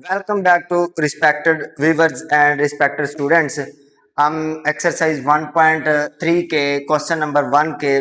Welcome back to respected viewers and respected students. हम exercise 1.3 के question number 1 के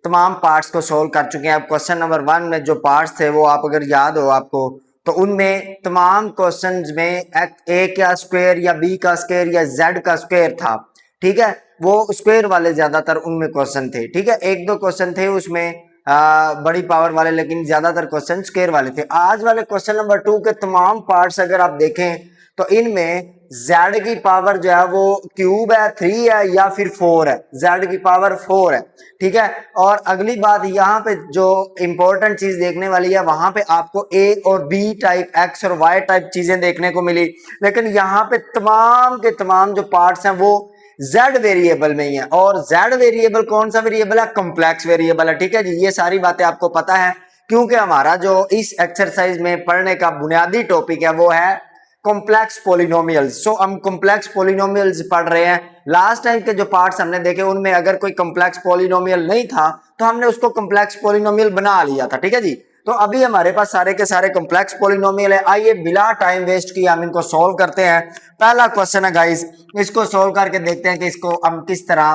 तमाम पार्ट्स को सोल्व कर चुके हैं। अब क्वेश्चन नंबर 1 में जो पार्ट्स थे वो आप अगर याद हो आपको तो उनमें तमाम क्वेश्चंस में ए का स्क्वायर या बी का स्क्वायर या जेड का स्क्वायर था। ठीक है, वो स्क्वायर वाले ज्यादातर उनमें क्वेश्चन थे। ठीक है, एक दो क्वेश्चन थे उसमें बड़ी पावर वाले, लेकिन ज्यादातर क्वेश्चन स्क्वायर वाले थे। आज वाले क्वेश्चन नंबर 2 के तमाम पार्ट्स अगर आप देखें तो इनमें z की पावर जो है वो क्यूब है, 3 है या फिर 4 है। z की पावर 4 है। ठीक है, और अगली बात यहाँ पे जो इंपॉर्टेंट चीज देखने वाली है, वहां पे आपको a और b टाइप, x और y टाइप चीजें देखने को मिली, लेकिन यहाँ पे तमाम के तमाम जो पार्ट्स हैं वो z वेरिएबल में ही है। और z वेरिएबल कौन सा वेरिएबल है? कॉम्प्लेक्स वेरिएबल है। ठीक है जी, ये सारी बातें आपको पता है क्योंकि हमारा जो इस एक्सरसाइज में पढ़ने का बुनियादी टॉपिक है वो है कॉम्प्लेक्स पोलिनोमियल्स। सो हम कॉम्प्लेक्स पोलिनोमियल्स पढ़ रहे हैं। लास्ट टाइम के जो पार्ट्स हमने देखे उनमें अगर कोई कॉम्प्लेक्स पोलिनोमियल नहीं था तो हमने उसको कॉम्प्लेक्स पोलिनोमियल बना लिया था। ठीक है जी, तो अभी हमारे पास सारे के सारे कॉम्प्लेक्स पोलिनोमियल है। आइए बिना टाइम वेस्ट किए हम इनको सॉल्व करते हैं। पहला क्वेश्चन है गाइस, इसको सॉल्व करके देखते हैं कि इसको हम किस तरह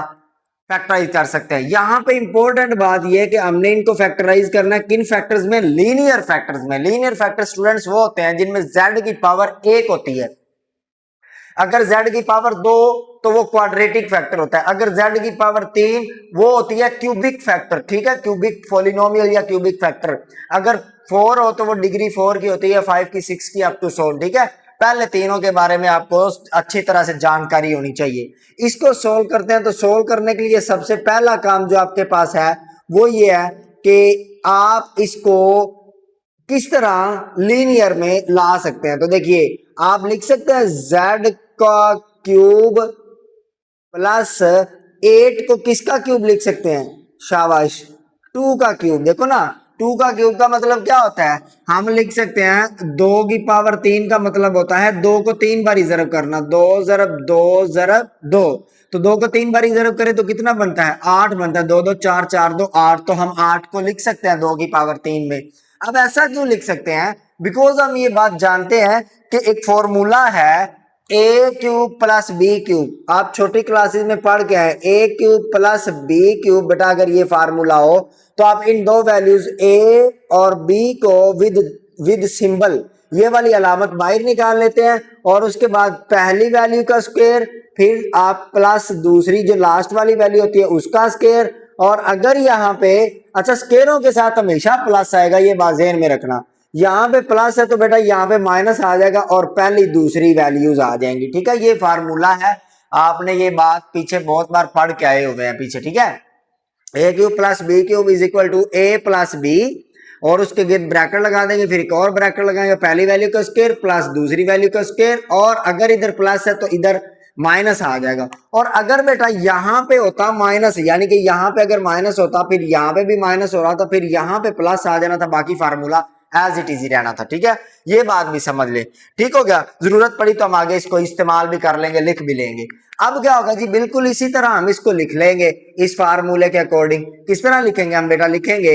फैक्टराइज कर सकते हैं। यहाँ पे इंपॉर्टेंट बात यह है कि हमने इनको फैक्टराइज करना है किन फैक्टर्स में? लीनियर फैक्टर्स में। लीनियर फैक्टर स्टूडेंट्स वो होते हैं जिनमें z की पावर 1 होती है। अगर z की पावर 2 तो वो क्वाड्रेटिक फैक्टर होता है। अगर z की पावर 3 वो होती है क्यूबिक फैक्टर। ठीक है, क्यूबिक पोलिनोमियल या क्यूबिक फैक्टर। अगर 4 हो तो वो डिग्री 4 की होती है, 5 की, 6 की, अप टू 100। ठीक है, पहले तीनों के बारे में आपको अच्छी तरह से जानकारी होनी चाहिए। इसको सोल्व करते हैं। तो सोल्व करने के लिए सबसे पहला काम जो आपके पास है वो ये है कि आप इसको किस तरह लीनियर में ला सकते हैं। तो देखिए, आप लिख सकते हैं z का क्यूब प्लस 8 को किसका क्यूब लिख सकते हैं? शाबाश, 2 का क्यूब। देखो ना, 2 का क्यूब का मतलब क्या होता है? हम लिख सकते हैं 2 की पावर 3 का मतलब होता है 2 को 3 बार रिजर्व करना। 2 ज़रब 2 ज़रब 2, तो 2 को 3 बार रिजर्व करें तो कितना बनता है? 8 बनता है। 2 2 4 4 2 8, तो हम 8 को लिख सकते हैं 2 की पावर 3 में। अब ऐसा क्यों लिख सकते हैं? बिकॉज हम ये बात जानते हैं कि एक फॉर्मूला है a cube plus b cube. आप छोटी क्लासेस में पढ़ के आए, ए क्यूब प्लस बी क्यूब। बेटा अगर ये फार्मूला हो तो आप इन दो वैल्यूज ए और बी को विद सिंबल, ये वाली अलामत बाहर निकाल लेते हैं और उसके बाद पहली वैल्यू का स्क्वायर, फिर आप प्लस दूसरी जो लास्ट वाली वैल्यू होती है उसका स्क्वायर। और अगर यहाँ पे, अच्छा स्क्वायरों के साथ हमेशा प्लस आएगा, ये बात ध्यान में रखना। यहाँ पे प्लस है तो बेटा यहाँ पे माइनस आ जाएगा और पहली दूसरी वैल्यूज आ जाएंगी। ठीक है, ये फार्मूला है, आपने ये बात पीछे बहुत बार पढ़ के आए हुए हैं पीछे। ठीक है, a cube plus b cube is equal to a plus b, और उसके गिर्द ब्रैकेट लगा देंगे, फिर एक और ब्रैकेट लगाएंगे, पहली वैल्यू का स्क्वायर प्लस दूसरी वैल्यू का स्क्वायर, और अगर इधर प्लस है तो इधर माइनस आ जाएगा। और अगर बेटा यहाँ पे होता माइनस, यानी कि यहाँ पे अगर माइनस होता फिर यहाँ पे भी माइनस हो रहा था, फिर यहाँ पे प्लस आ जाना था, बाकी फार्मूला एज इट इज ही रहना था। ठीक है, ये बात भी समझ ले। ठीक हो गया, जरूरत पड़ी तो हम आगे इसको इस्तेमाल भी कर लेंगे, लिख भी लेंगे। अब क्या होगा जी, बिल्कुल इसी तरह हम इसको लिख लेंगे इस फार्मूले के अकॉर्डिंग। किस तरह लिखेंगे हम? बेटा लिखेंगे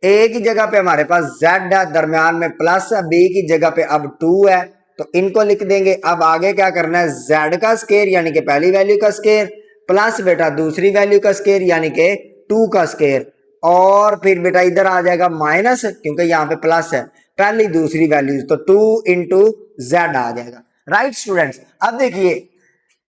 ए की जगह पे हमारे पास z है, दरमियान में प्लस है, बी की जगह पे अब 2 है, तो इनको लिख देंगे। अब आगे क्या करना है? z का स्क्वायर यानी कि पहली वैल्यू का स्क्वायर प्लस बेटा दूसरी वैल्यू का स्क्वायर यानी कि 2 का स्क्वायर, और फिर बेटा इधर आ जाएगा माइनस क्योंकि यहाँ पे प्लस है, पहली दूसरी वैल्यूज, तो 2 इंटू जेड आ जाएगा। राइट स्टूडेंट्स, अब देखिए,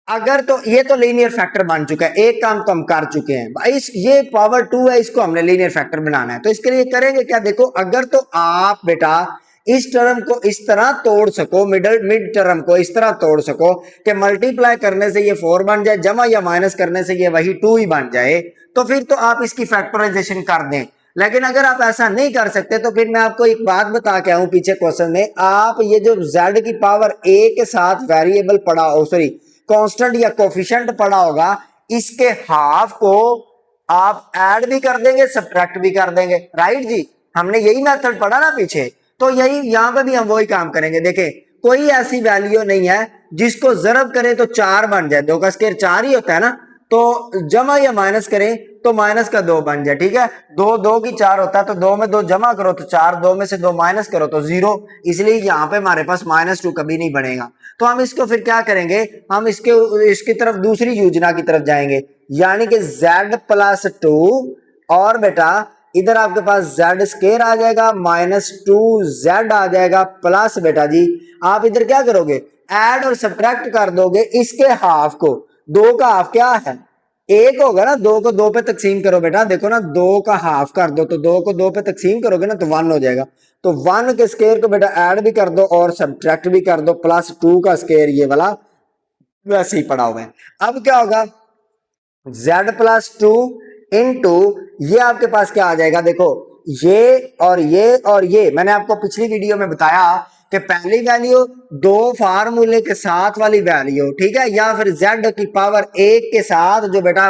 अगर तो ये तो लीनियर फैक्टर बन चुका है, एक काम तो हम कर चुके हैं भाई, ये पावर 2 है, इसको हमने लीनियर फैक्टर बनाना है। तो इसके लिए करेंगे क्या? देखो, अगर तो आप बेटा इस टर्म को इस तरह तोड़ सको, मिड टर्म को इस तरह तोड़ सको कि मल्टीप्लाई करने से ये 4 बन जाए, जमा या माइनस करने से ये वही 2 ही बन जाए, तो फिर तो आप इसकी फैक्टराइजेशन कर दें। लेकिन अगर आप ऐसा नहीं कर सकते तो फिर मैं आपको एक बात बता के आऊं, पीछे क्वेश्चन में आप ये जो z की पावर a के साथ वेरिएबल पढ़ा हो, सॉरी कांस्टेंट या कोफिशिएंट पढ़ा होगा, इसके हाफ को आप ऐड भी कर देंगे, सब्ट्रैक्ट भी कर देंगे। राइट जी, हमने यही मेथड पढ़ा ना पीछे, तो यही यहां पे भी हम वही काम करेंगे। देखें, कोई ऐसी वैल्यू नहीं है जिसको जरब करें तो 4 बन जाए, 2 का स्क्वायर 4 ही होता है ना, तो जमा या माइनस करें तो माइनस का 2 बन जाए, ठीक है। 2 2 की 4 होता है, तो 2 में 2 जमा करो तो 4, 2 में से 2 माइनस करो तो 0, इसलिए यहाँ पे हमारे पास -2 कभी नहीं बनेगा। तो हम इसको फिर क्या करेंगे, हम इसकी तरफ दूसरी योजना की तरफ जाएंगे, यानी कि z+2 और बेटा इधर आपके पास z स्क्वायर आ जाएगा, -2z आ जाएगा, प्लस बेटा जी आप इधर क्या करोगे, ऐड और सब्ट्रैक्ट कर दोगे इसके हाफ को। 2 का हाफ क्या है, 1 होगा ना, 2 को 2 पे तकसीम करो बेटा, देखो ना 2 का हाफ कर दो तो 2 को 2 पे तकसीम करोगे ना तो 1 हो जाएगा। तो 1 के स्क्वायर को बेटा ऐड भी कर दो और सब्ट्रैक्ट भी कर दो, +2 का स्क्वायर ये वाला वैसे ही पड़ा हुआ है। अब क्या होगा, z+2 इंटू ये आपके पास क्या आ जाएगा, देखो ये और ये मैंने आपको पिछली वीडियो में बताया कि पहली वैल्यू 2 फार्मूले के साथ वाली वैल्यू, ठीक है, या फिर z की पावर 1 के साथ जो बेटा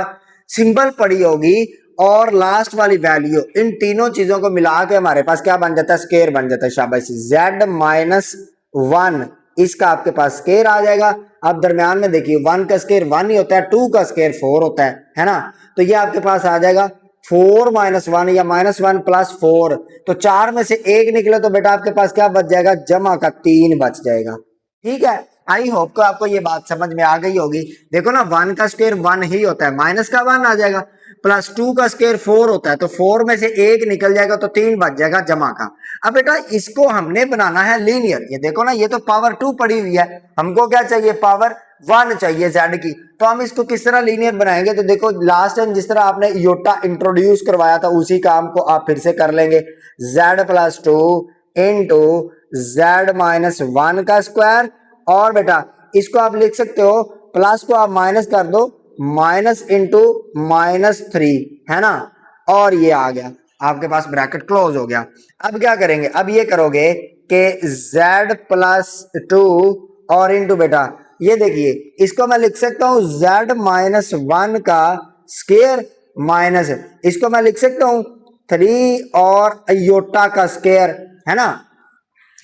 सिंबल पड़ी होगी और लास्ट वाली वैल्यू, इन तीनों चीजों को मिला के हमारे पास क्या बन जाता है, स्क्वायर बन जाता है। शाबाश, z-1 इसका आपके पास स्क्वायर आ जाएगा। अब दरम्यान में देखिए 1 का स्क्वायर 1 ही होता है, 2 का स्क्वायर 4 होता है ना, तो ये आपके पास आ जाएगा 4 - 1 या -1 + 4, तो 4 में से 1 निकले तो बेटा आपके पास क्या बच जाएगा, जमा का 3 बच जाएगा। ठीक है, आई होप को आपको ये बात समझ में आ गई होगी। देखो ना 1 का स्क्वायर 1 ही होता है, माइनस का 1 आ जाएगा, +2 का स्क्वायर 4 होता है, तो 4 में से 1 निकल जाएगा तो 3 बच जाएगा जमा का। अब बेटा इसको हमने बनाना है लीनियर, ये देखो ना ये तो पावर 2 पड़ी हुई है, हमको क्या चाहिए, पावर 1 चाहिए z की। तो हम इसको किस तरह लीनियर बनाएंगे, तो देखो लास्ट टाइम जिस तरह आपने योटा इंट्रोड्यूस करवाया था उसी काम को आप फिर से कर लेंगे, z+2 इंटू z-1 का स्क्वायर, और बेटा इसको आप लिख सकते हो, प्लस को आप माइनस कर दो, माइनस इंटू -3 है ना, और ये आ गया आपके पास ब्रैकेट क्लोज हो गया। अब क्या करेंगे, अब ये करोगे कि z+2 और इंटू बेटा ये देखिए इसको मैं लिख सकता हूं z-1 का स्क्वायर माइनस इसको मैं लिख सकता हूं 3 और अयोटा का स्क्वायर, है ना।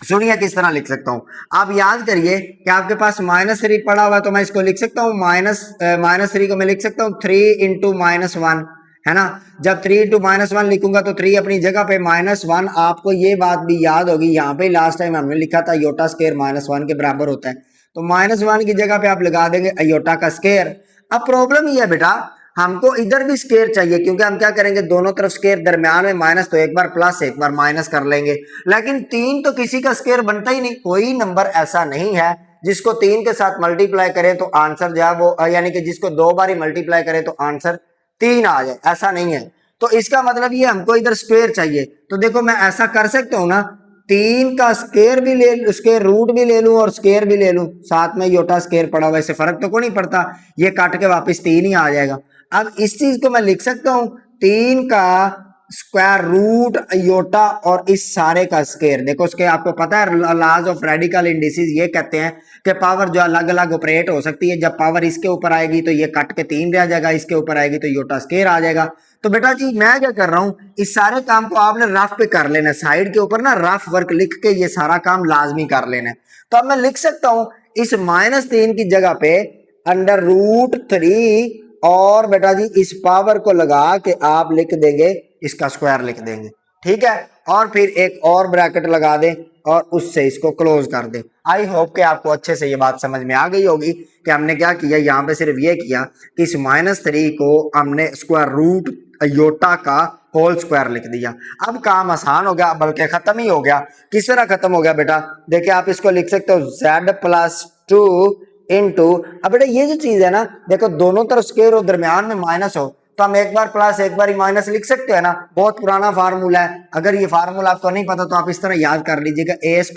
सुनिए किस तरह लिख सकता हूं, आप याद करिए कि आपके पास -3 पड़ा हुआ है, तो मैं इसको लिख सकता हूं -3 को मैं लिख सकता हूं 3 × -1, है ना। जब 3 × -1 लिखूंगा तो 3 अपनी जगह पे, -1 आपको ये बात भी याद होगी, यहाँ पे लास्ट टाइम हमने लिखा था अयोटा स्क्वायर -1 के बराबर होता है, तो -1 की जगह पे आप लगा देंगे अयोटा का स्क्वायर। अब प्रॉब्लम ये है बेटा, हमको इधर भी स्क्वायर चाहिए, क्योंकि हम क्या करेंगे, दोनों तरफ स्क्वायर, दरम्यान में माइनस, तो एक बार प्लस एक बार माइनस कर लेंगे। लेकिन 3 तो किसी का स्क्वायर बनता ही नहीं, कोई नंबर ऐसा नहीं है जिसको 3 के साथ मल्टीप्लाई करें तो आंसर जो है वो, यानी कि जिसको 2 बार ही मल्टीप्लाई करें तो आंसर 3 आ जाए, ऐसा नहीं है। तो इसका मतलब ये हमको इधर स्क्वायर चाहिए, तो देखो मैं ऐसा कर सकता हूं ना, 3 का स्क्वायर भी ले, स्क्वायर रूट भी ले लूं और स्क्वायर भी ले लूं, साथ में योटा स्क्वायर पड़ा हुआ, इससे फर्क तो कोई नहीं पड़ता, ये काट के वापस 3 ही आ जाएगा। अब इस चीज को मैं लिख सकता हूं 3 का स्क्वायर रूट अयोटा और इस सारे का स्क्वायर। देखो उसके आपको पता है लॉज ऑफ रेडिकल इंडिसेस ये कहते हैं कि पावर जो अलग अलग ऑपरेट हो सकती है, जब पावर इसके ऊपर आएगी तो ये कट के 3 रह जाएगा, इसके ऊपर आएगी तो योटा स्क्वायर आ जाएगा। तो बेटा जी मैं क्या कर रहा हूं, इस सारे काम को आपने रफ पे कर लेना, साइड के ऊपर ना रफ वर्क लिख के ये सारा काम लाजमी कर लेना है। तो अब मैं लिख सकता हूं इस -3 की जगह पे √3 और बेटा जी इस पावर को लगा के आप लिख देंगे, इसका स्क्वायर लिख देंगे, ठीक है, और फिर एक और ब्रैकेट लगा दें और उससे इसको क्लोज कर दें। आई होप कि आपको अच्छे से ये बात समझ में आ गई होगी कि हमने क्या किया, यहाँ पे सिर्फ ये किया कि इस -3 को हमने स्क्वायर रूट अयोटा का होल स्क्वायर लिख दिया। अब काम आसान हो गया, बल्कि खत्म ही हो गया। किस तरह खत्म हो गया बेटा, देखिए आप इसको लिख सकते हो z+2 इंटू, अब बेटा ये जो चीज है ना, देखो दोनों तरफ स्क्वायर हो, दरमियान में माइनस हो, तो हम एक बार प्लस एक बार माइनस लिख सकते हैं ना, बहुत पुराना फार्मूला है। अगर ये फार्मूला आपको नहीं पता तो आप इस तरह याद कर लीजिएगा, a² -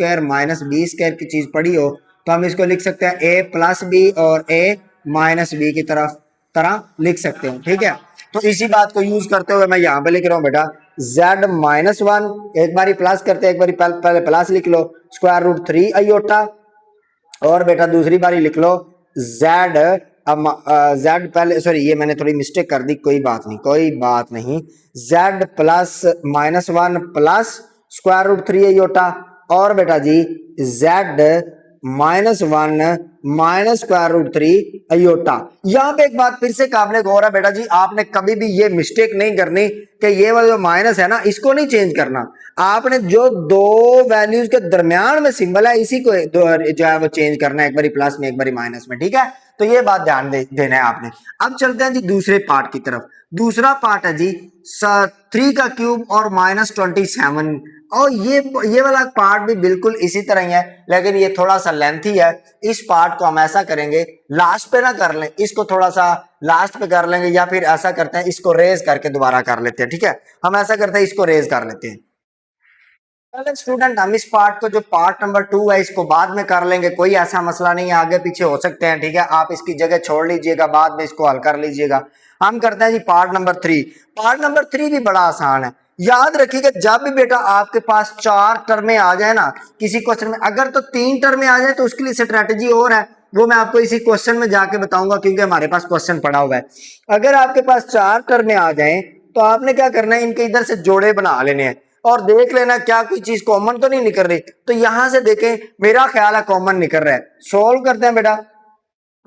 b² की चीज पड़ी हो तो हम इसको लिख सकते हैं a+b और a-b की तरह लिख सकते हैं, ठीक है। तो इसी बात को यूज करते हुए मैं यहाँ पे लिख रहा हूँ बेटा z-1, एक बारी प्लस करते हैं, एक बारी पहले प्लस लिख लो, √3 अयोटा, और बेटा दूसरी बारी लिख लो z पहले, सॉरी ये मैंने थोड़ी मिस्टेक कर दी, कोई बात नहीं, z+-1 प्लस √3 अयोटा, और बेटा जी z -1 minus square root 3 iota. यहाँ पे एक बात फिर से काबिल गौर है बेटा जी, आपने कभी भी ये मिस्टेक नहीं करनी कि ये वाला जो माइनस है ना इसको नहीं चेंज करना, आपने जो दो वैल्यूज के दरमियान में सिंबल है इसी को जो है वो चेंज करना है, एक बारी प्लस में एक बारी माइनस में, ठीक है। तो ये बात ध्यान देना है आपने। अब चलते हैं जी दूसरे पार्ट की तरफ। दूसरा पार्ट है जी 3 का क्यूब और -27, और ये वाला पार्ट भी बिल्कुल इसी तरह ही है, लेकिन ये थोड़ा सा लेंथी है। इस पार्ट को हम ऐसा करेंगे, लास्ट पे ना कर लें इसको, थोड़ा सा लास्ट पे कर लेंगे, या फिर ऐसा करते हैं इसको रेज करके दोबारा कर लेते हैं, ठीक है। हम ऐसा करते हैं इसको रेज कर लेते हैं। स्टूडेंट हम इस पार्ट को जो पार्ट नंबर 2 है इसको बाद में कर लेंगे, कोई ऐसा मसला नहीं है, आगे पीछे हो सकते हैं, ठीक है। आप इसकी जगह छोड़ लीजिएगा, बाद में इसको हल कर लीजिएगा। हम करते हैं जी पार्ट नंबर 3। पार्ट नंबर 3 भी बड़ा आसान है। याद रखिएगा जब भी बेटा आपके पास 4 टर्में आ जाए ना किसी क्वेश्चन में, अगर तो 3 टर्में आ जाए तो उसके लिए स्ट्रेटेजी और है, वो मैं आपको इसी क्वेश्चन में जाके बताऊंगा, क्योंकि हमारे पास क्वेश्चन पड़ा हुआ है। अगर आपके पास 4 टर्में आ जाए तो आपने क्या करना है, इनके इधर से जोड़े बना लेने हैं और देख लेना क्या कोई चीज कॉमन तो नहीं निकल रही। तो यहां से देखें, मेरा ख्याल है कॉमन निकल रहा है। सोल्व करते हैं बेटा।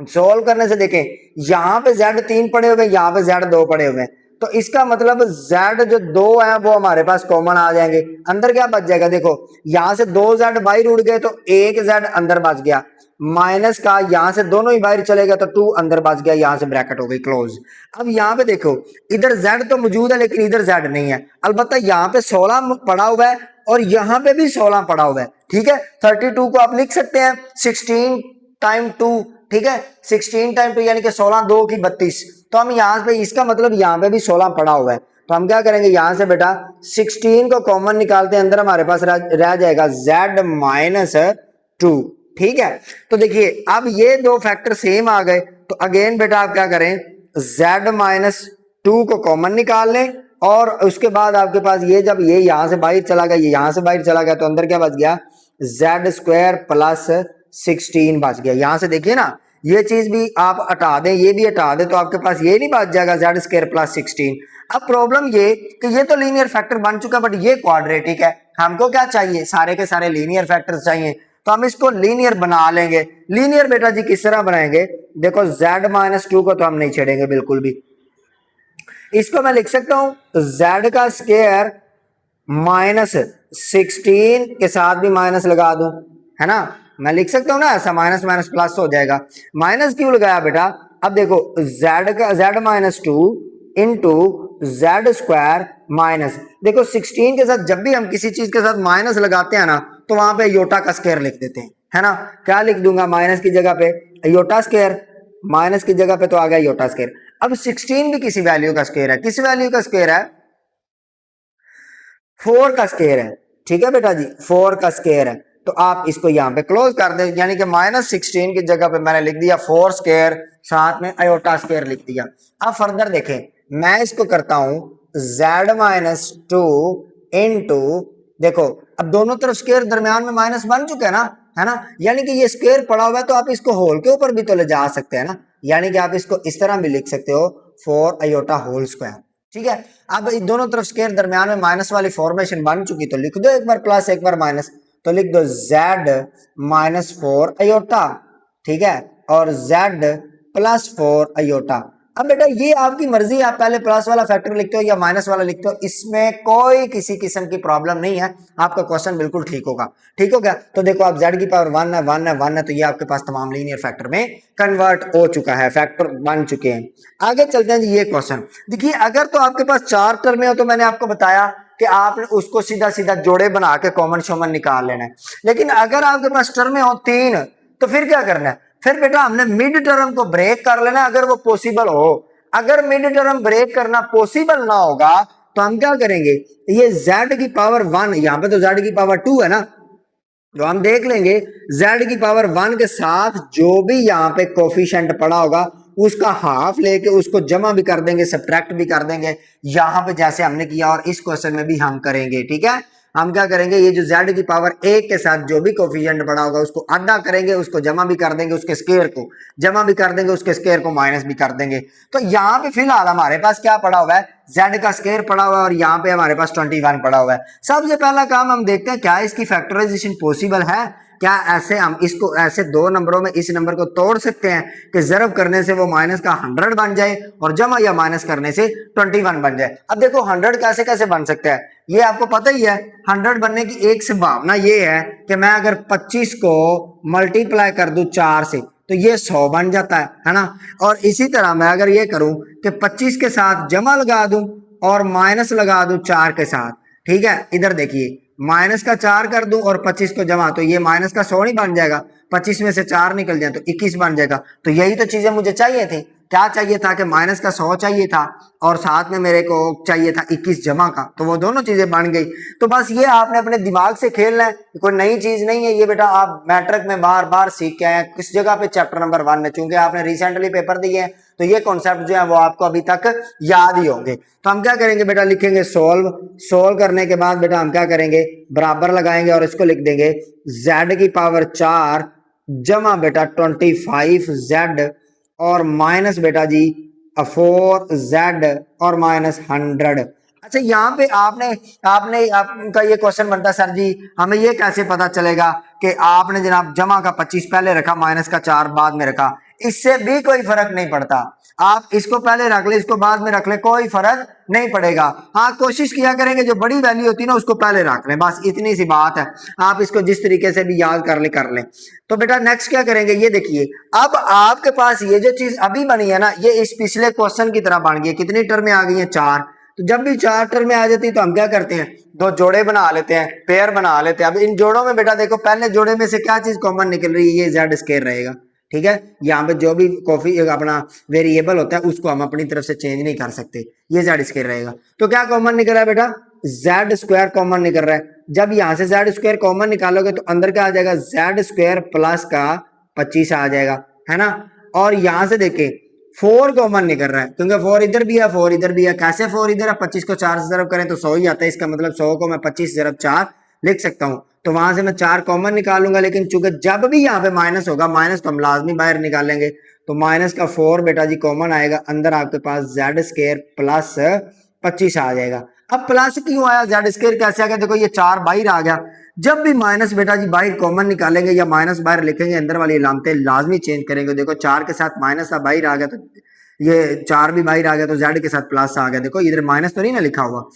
सोल्व करने से देखें, यहां पे Z3 पड़े हुए, यहां पे Z2 पड़े हुए हैं, तो इसका मतलब Z जो 2 है वो हमारे पास कॉमन आ जाएंगे। अंदर क्या बच जाएगा, देखो यहां से 2Z बाहर उड़ गए तो 1Z अंदर बच गया, माइनस का यहां से दोनों ही बाहर चले गए तो 2 अंदर बच गया, यहां से ब्रैकेट हो गई क्लोज। अब यहां पे देखो, इधर Z तो मौजूद है लेकिन इधर Z नहीं है, अलबत्ता यहां पे 16 पड़ा हुआ है और यहां पे भी 16 पड़ा हुआ है, ठीक है। 32 को आप लिख सकते हैं 16 टाइम 2, ठीक है। 16 टाइम 2 यानी कि 16 2 की 32। तो हम यहाँ पे इसका मतलब यहाँ पे भी 16 पड़ा हुआ है, तो हम क्या करेंगे, यहां से बेटा 16 को कॉमन निकालते हैं, अंदर हमारे पास रह जाएगा Z-2, ठीक है। तो देखिए अब ये दो फैक्टर सेम आ गए, तो अगेन बेटा आप क्या करें, Z-2 को कॉमन निकाल लें, और उसके बाद आपके पास ये जब ये यहां से बाहर चला गया, ये यहां से बाहर चला गया, तो अंदर क्या बच गया, Z² प्लस 16 बच गया। यहां से देखिए ना, ये चीज भी आप हटा दें, ये भी हटा दें, तो आपके पास ये नहीं बच जाएगा Z² प्लस 16। अब प्रॉब्लम ये कि ये तो लीनियर फैक्टर बन चुका, बट ये क्वाड्रेटिक है। हमको क्या चाहिए, सारे के सारे लीनियर फैक्टर्स चाहिए, तो हम इसको लीनियर बना लेंगे। लीनियर बेटा जी किस तरह बनाएंगे, देखो Z-2 को तो हम नहीं छेड़ेंगे बिल्कुल भी, इसको मैं लिख सकता हूं Z का स्क्वायर -16 के साथ भी माइनस लगा दूं, है ना, मैं लिख सकता हूं ना ऐसा, माइनस माइनस प्लस हो जाएगा। माइनस क्यों लगाया बेटा, अब देखो Z का Z-2 इंटू Z² माइनस, देखो 16 के साथ जब भी हम किसी चीज के साथ माइनस लगाते हैं ना तो वहां पे योटा का स्क्वायर लिख देते हैं, है ना। क्या लिख दूंगा, माइनस की जगह पे योटा स्क्वायर, माइनस की जगह पे तो आ गया योटा स्क्वायर। अब 16 भी किसी वैल्यू का स्क्वायर है, किस वैल्यू का स्क्वायर है, 4 का स्क्वायर है, ठीक है बेटा जी, 4 का स्क्वायर है। तो आप इसको यहाँ पे क्लोज कर दें, यानी कि -16 की जगह पे मैंने लिख दिया 4 स्क्वायर, साथ में अयोटा स्क्वायर लिख दिया। अब फर्दर देखें, मैं इसको करता हूं Z-2 इंटू, देखो अब दोनों तरफ स्क्वायर दरमियान में माइनस बन चुका है ना, यानी कि ये स्क्वायर पड़ा हुआ है, तो आप इसको होल के ऊपर भी तो ले जा सकते हैं ना, यानी कि आप इसको इस तरह भी लिख सकते हो 4 अयोटा होल स्क्वायर, ठीक है। अब दोनों तरफ स्क्वायर दरमियान में माइनस वाली फॉर्मेशन बन चुकी, तो लिख दो एक बार प्लस एक बार माइनस, तो लिख दो Z-4 अयोटा, ठीक है, और Z+4 अयोटा। अब बेटा ये आपकी मर्जी, आप पहले प्लस वाला फैक्टर लिखते हो या माइनस वाला लिखते हो, इसमें कोई किसी किस्म की प्रॉब्लम नहीं है, आपका क्वेश्चन बिल्कुल ठीक होगा, ठीक हो गया। तो देखो आप Z की पावर 1 है 1 है 1 है, तो ये आपके पास तमाम लीनियर फैक्टर में कन्वर्ट हो चुका है, फैक्टर बन चुके हैं। आगे चलते हैं जी, ये क्वेश्चन देखिए, अगर तो आपके पास 4 टर्म हो तो मैंने आपको बताया कि आपने उसको सीधा सीधा जोड़े बना के कॉमन शॉमन निकाल लेना है, लेकिन अगर आपके पास टर्म हो 3 तो फिर क्या करना है, फिर बेटा हमने मिड टर्म को ब्रेक कर लेना अगर वो पॉसिबल हो। अगर मिड टर्म ब्रेक करना पॉसिबल ना होगा तो हम क्या करेंगे, ये Z की पावर 1, यहां पे तो Z की पावर 2 है ना, तो हम देख लेंगे Z की पावर 1 के साथ जो भी यहाँ पे कोफिशिएंट पड़ा होगा उसका हाफ लेके उसको जमा भी कर देंगे, सब्ट्रैक्ट भी कर देंगे, यहां पे जैसे हमने किया और इस क्वेश्चन में भी हम करेंगे, ठीक है। हम क्या करेंगे, ये जो Z की पावर 1 के साथ जो भी कोफिशिएंट बड़ा होगा उसको आधा करेंगे, उसको जमा भी कर देंगे, उसके स्क्वायर को जमा भी कर देंगे, उसके स्क्वायर को माइनस भी कर देंगे। तो यहाँ पे फिलहाल हमारे पास क्या पड़ा हुआ है, Z का स्क्वायर पड़ा हुआ है और यहाँ पे हमारे पास 21 पड़ा हुआ है। सबसे पहला काम हम देखते हैं क्या इसकी फैक्टराइजेशन पॉसिबल है। क्या ऐसे हम इसको ऐसे दो नंबरों में इस नंबर को तोड़ सकते हैं कि ज़रब करने से वो माइनस का 100 बन जाए और जमा या माइनस करने से 21 बन जाए। अब देखो 100 कैसे कैसे बन सकता है, ये आपको पता ही है। 100 बनने की एक संभावना ये है कि मैं अगर 25 को मल्टीप्लाई कर दूं 4 से तो ये 100 बन जाता है ना। और इसी तरह मैं अगर ये करूं कि 25 के साथ जमा लगा दूं और माइनस लगा दूं 4 के साथ, ठीक है, इधर देखिए माइनस का 4 कर दूं और 25 को जमा, तो ये माइनस का 100 नहीं बन जाएगा, 25 में से 4 निकल जाए तो 21 बन जाएगा। तो यही तो चीजें मुझे चाहिए थी। क्या चाहिए था कि माइनस का 100 चाहिए था और साथ में मेरे को चाहिए था 21 जमा का, तो वो दोनों चीजें बन गई। तो बस ये आपने अपने दिमाग से खेलना है, कोई नई चीज नहीं है ये बेटा, आप मैट्रिक में बार बार सीख के आए किस जगह पे चैप्टर नंबर 1 में, चूंकि आपने रिसेंटली पेपर दिए हैं तो ये कॉन्सेप्ट जो है वो आपको अभी तक याद ही होंगे। तो हम क्या करेंगे बेटा, लिखेंगे सोल्व करने के बाद बेटा हम क्या करेंगे, बराबर लगाएंगे और इसको लिख देंगे z की पावर 4 जमा बेटा 25z और माइनस बेटा जी 4z और माइनस 100। अच्छा यहाँ पे आपका ये क्वेश्चन बनता है, सर जी हमें ये कैसे पता चलेगा कि आपने जनाब जमा का 25 पहले रखा माइनस का 4 बाद में रखा। इससे भी कोई फर्क नहीं पड़ता, आप इसको पहले रख ले इसको बाद में रख ले, कोई फर्क नहीं पड़ेगा। हाँ कोशिश किया करेंगे जो बड़ी वैल्यू होती है ना उसको पहले रख लें, बस इतनी सी बात है। आप इसको जिस तरीके से भी याद कर ले। तो बेटा नेक्स्ट क्या करेंगे, ये देखिए अब आपके पास ये जो चीज अभी बनी है ना, ये इस पिछले क्वेश्चन की तरह बन गई। कितनी टर्में आ गई हैं, 4। तो जब भी 4 टर्में आ जाती है तो हम क्या करते हैं, दो जोड़े बना लेते हैं, पेयर बना लेते हैं। अब इन जोड़ों में बेटा देखो पहले जोड़े में से क्या चीज कॉमन निकल रही है, ये जेड स्क्वायर रहेगा, ठीक है। यहाँ पे जो भी कॉफी अपना वेरिएबल होता है उसको हम अपनी तरफ से चेंज नहीं कर सकते, ये जेड स्क्वायर रहेगा। तो क्या कॉमन निकल रहा है बेटा, जेड स्क्वायर कॉमन निकल रहा है। जब यहाँ से जेड स्क्वायर कॉमन निकालोगे तो अंदर क्या आ जाएगा, जेड स्क्वायर प्लस का 25 आ जाएगा, है ना। और यहाँ से देखे 4 कॉमन निकल रहा है क्योंकि 4 इधर भी है 4 इधर भी है। कैसे 4 इधर है, 25 को 4 से जरब करें तो 100 ही आता है, इसका मतलब 100 को मैं 25 जरब 4 लिख सकता हूँ। तो वहां से मैं 4 कॉमन निकालूंगा, लेकिन चूंकि जब भी यहाँ पे माइनस होगा, माइनस तो हम लाजमी बाहर निकालेंगे, तो माइनस का 4 बेटा जी कॉमन आएगा, अंदर आपके पास जेड स्क्वायर प्लस 25 आ जाएगा। अब प्लस क्यों आया, जेड स्क्वायर कैसे आ गया, देखो ये 4 बाहर आ गया। जब भी माइनस बेटा जी बाहर कॉमन निकालेंगे या माइनस बाहर लिखेंगे, अंदर वाली अलामतें लाजमी चेंज करेंगे। देखो 4 के साथ माइनस था बाहर आ गया, तो ये 4 भी बाहर आ गया तो जेड के साथ प्लस आ गया। देखो इधर माइनस तो नहीं ना लिखा हुआ।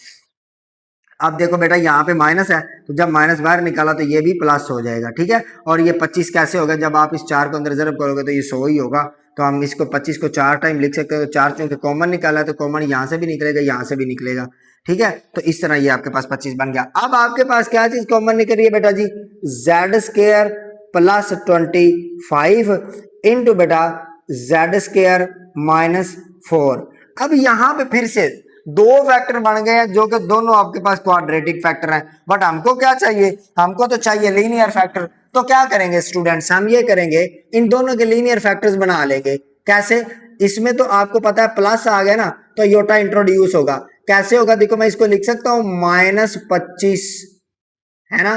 अब देखो बेटा यहाँ पे माइनस है तो जब माइनस बाहर निकाला तो ये भी प्लस हो जाएगा, ठीक है। और ये 25 कैसे होगा, जब आप इस 4 को अंदर जरब करोगे तो ये 100 ही होगा। तो हम इसको 25 को 4 टाइम लिख सकते हैं। तो 4 चूंकि कॉमन निकाला है तो कॉमन यहाँ से भी निकलेगा यहाँ से भी निकलेगा, ठीक है। तो इस तरह ये आपके पास 25 बन गया। अब आपके पास क्या चीज कॉमन निकल रही है बेटा जी, जेड स्क्वायर प्लस 25 इंटू बेटा जेड स्क्वायर माइनस 4। अब यहाँ पे फिर से दो फैक्टर बन गए हैं जो कि दोनों आपके पास क्वाड्रेटिक फैक्टर हैं, बट हमको क्या चाहिए, हमको तो चाहिए लीनियर फैक्टर। तो क्या करेंगे स्टूडेंट्स, हम ये करेंगे इन दोनों के लीनियर फैक्टर्स बना लेंगे। कैसे, इसमें तो आपको पता है प्लस आ गया ना, तो योटा इंट्रोड्यूस होगा। कैसे होगा, देखो मैं इसको लिख सकता हूं -25, है ना।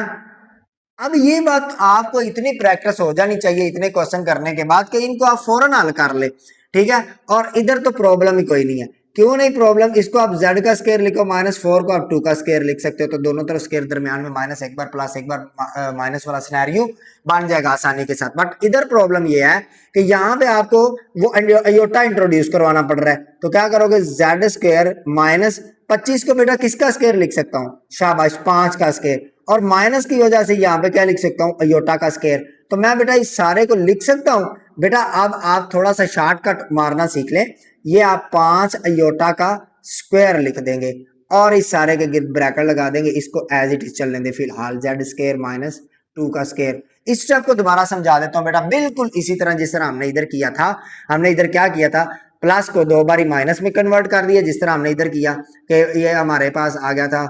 अब ये बात आपको इतनी प्रैक्टिस हो जानी चाहिए इतने क्वेश्चन करने के बाद कि इनको आप फौरन हल कर ले, ठीक है। और इधर तो प्रॉब्लम ही कोई नहीं है, क्यों नहीं प्रॉब्लम, इसको आप z का स्क्वायर लिखो, -4 को आप 2 का स्क्वायर लिख सकते हो, तो दोनों तरफ स्क्वायर दरमियान में माइनस एक बार प्लस एक बार माइनस वाला सिनेरियो बन जाएगा आसानी के साथ। बट इधर प्रॉब्लम ये है कि यहाँ पे आपको वो अयोटा इंट्रोड्यूस करवाना पड़ रहा है। तो क्या करोगे, z स्क्वायर -25 को बेटा किसका स्क्वायर लिख सकता हूँ, शाबाश 5 का स्क्वायर, और माइनस की वजह से यहाँ पे क्या लिख सकता हूँ, अयोटा का स्क्वायर। तो मैं बेटा इस सारे को लिख सकता हूँ। बेटा अब आप थोड़ा सा शॉर्टकट मारना सीख लें, ये आप 5 अयोटा का स्क्वायर लिख देंगे और इस सारे के गिर्द ब्रैकेट लगा देंगे, इसको एज इट इज चलने दें फिलहाल, जेड स्क्वायर माइनस 2 का स्क्वायर। इस स्टेप को दोबारा समझा देता हूं बेटा, बिल्कुल इसी तरह जिस तरह हमने इधर किया था। हमने इधर क्या किया था, प्लस को 2 बारी माइनस में कन्वर्ट कर दिया, जिस तरह हमने इधर किया कि ये हमारे पास आ गया था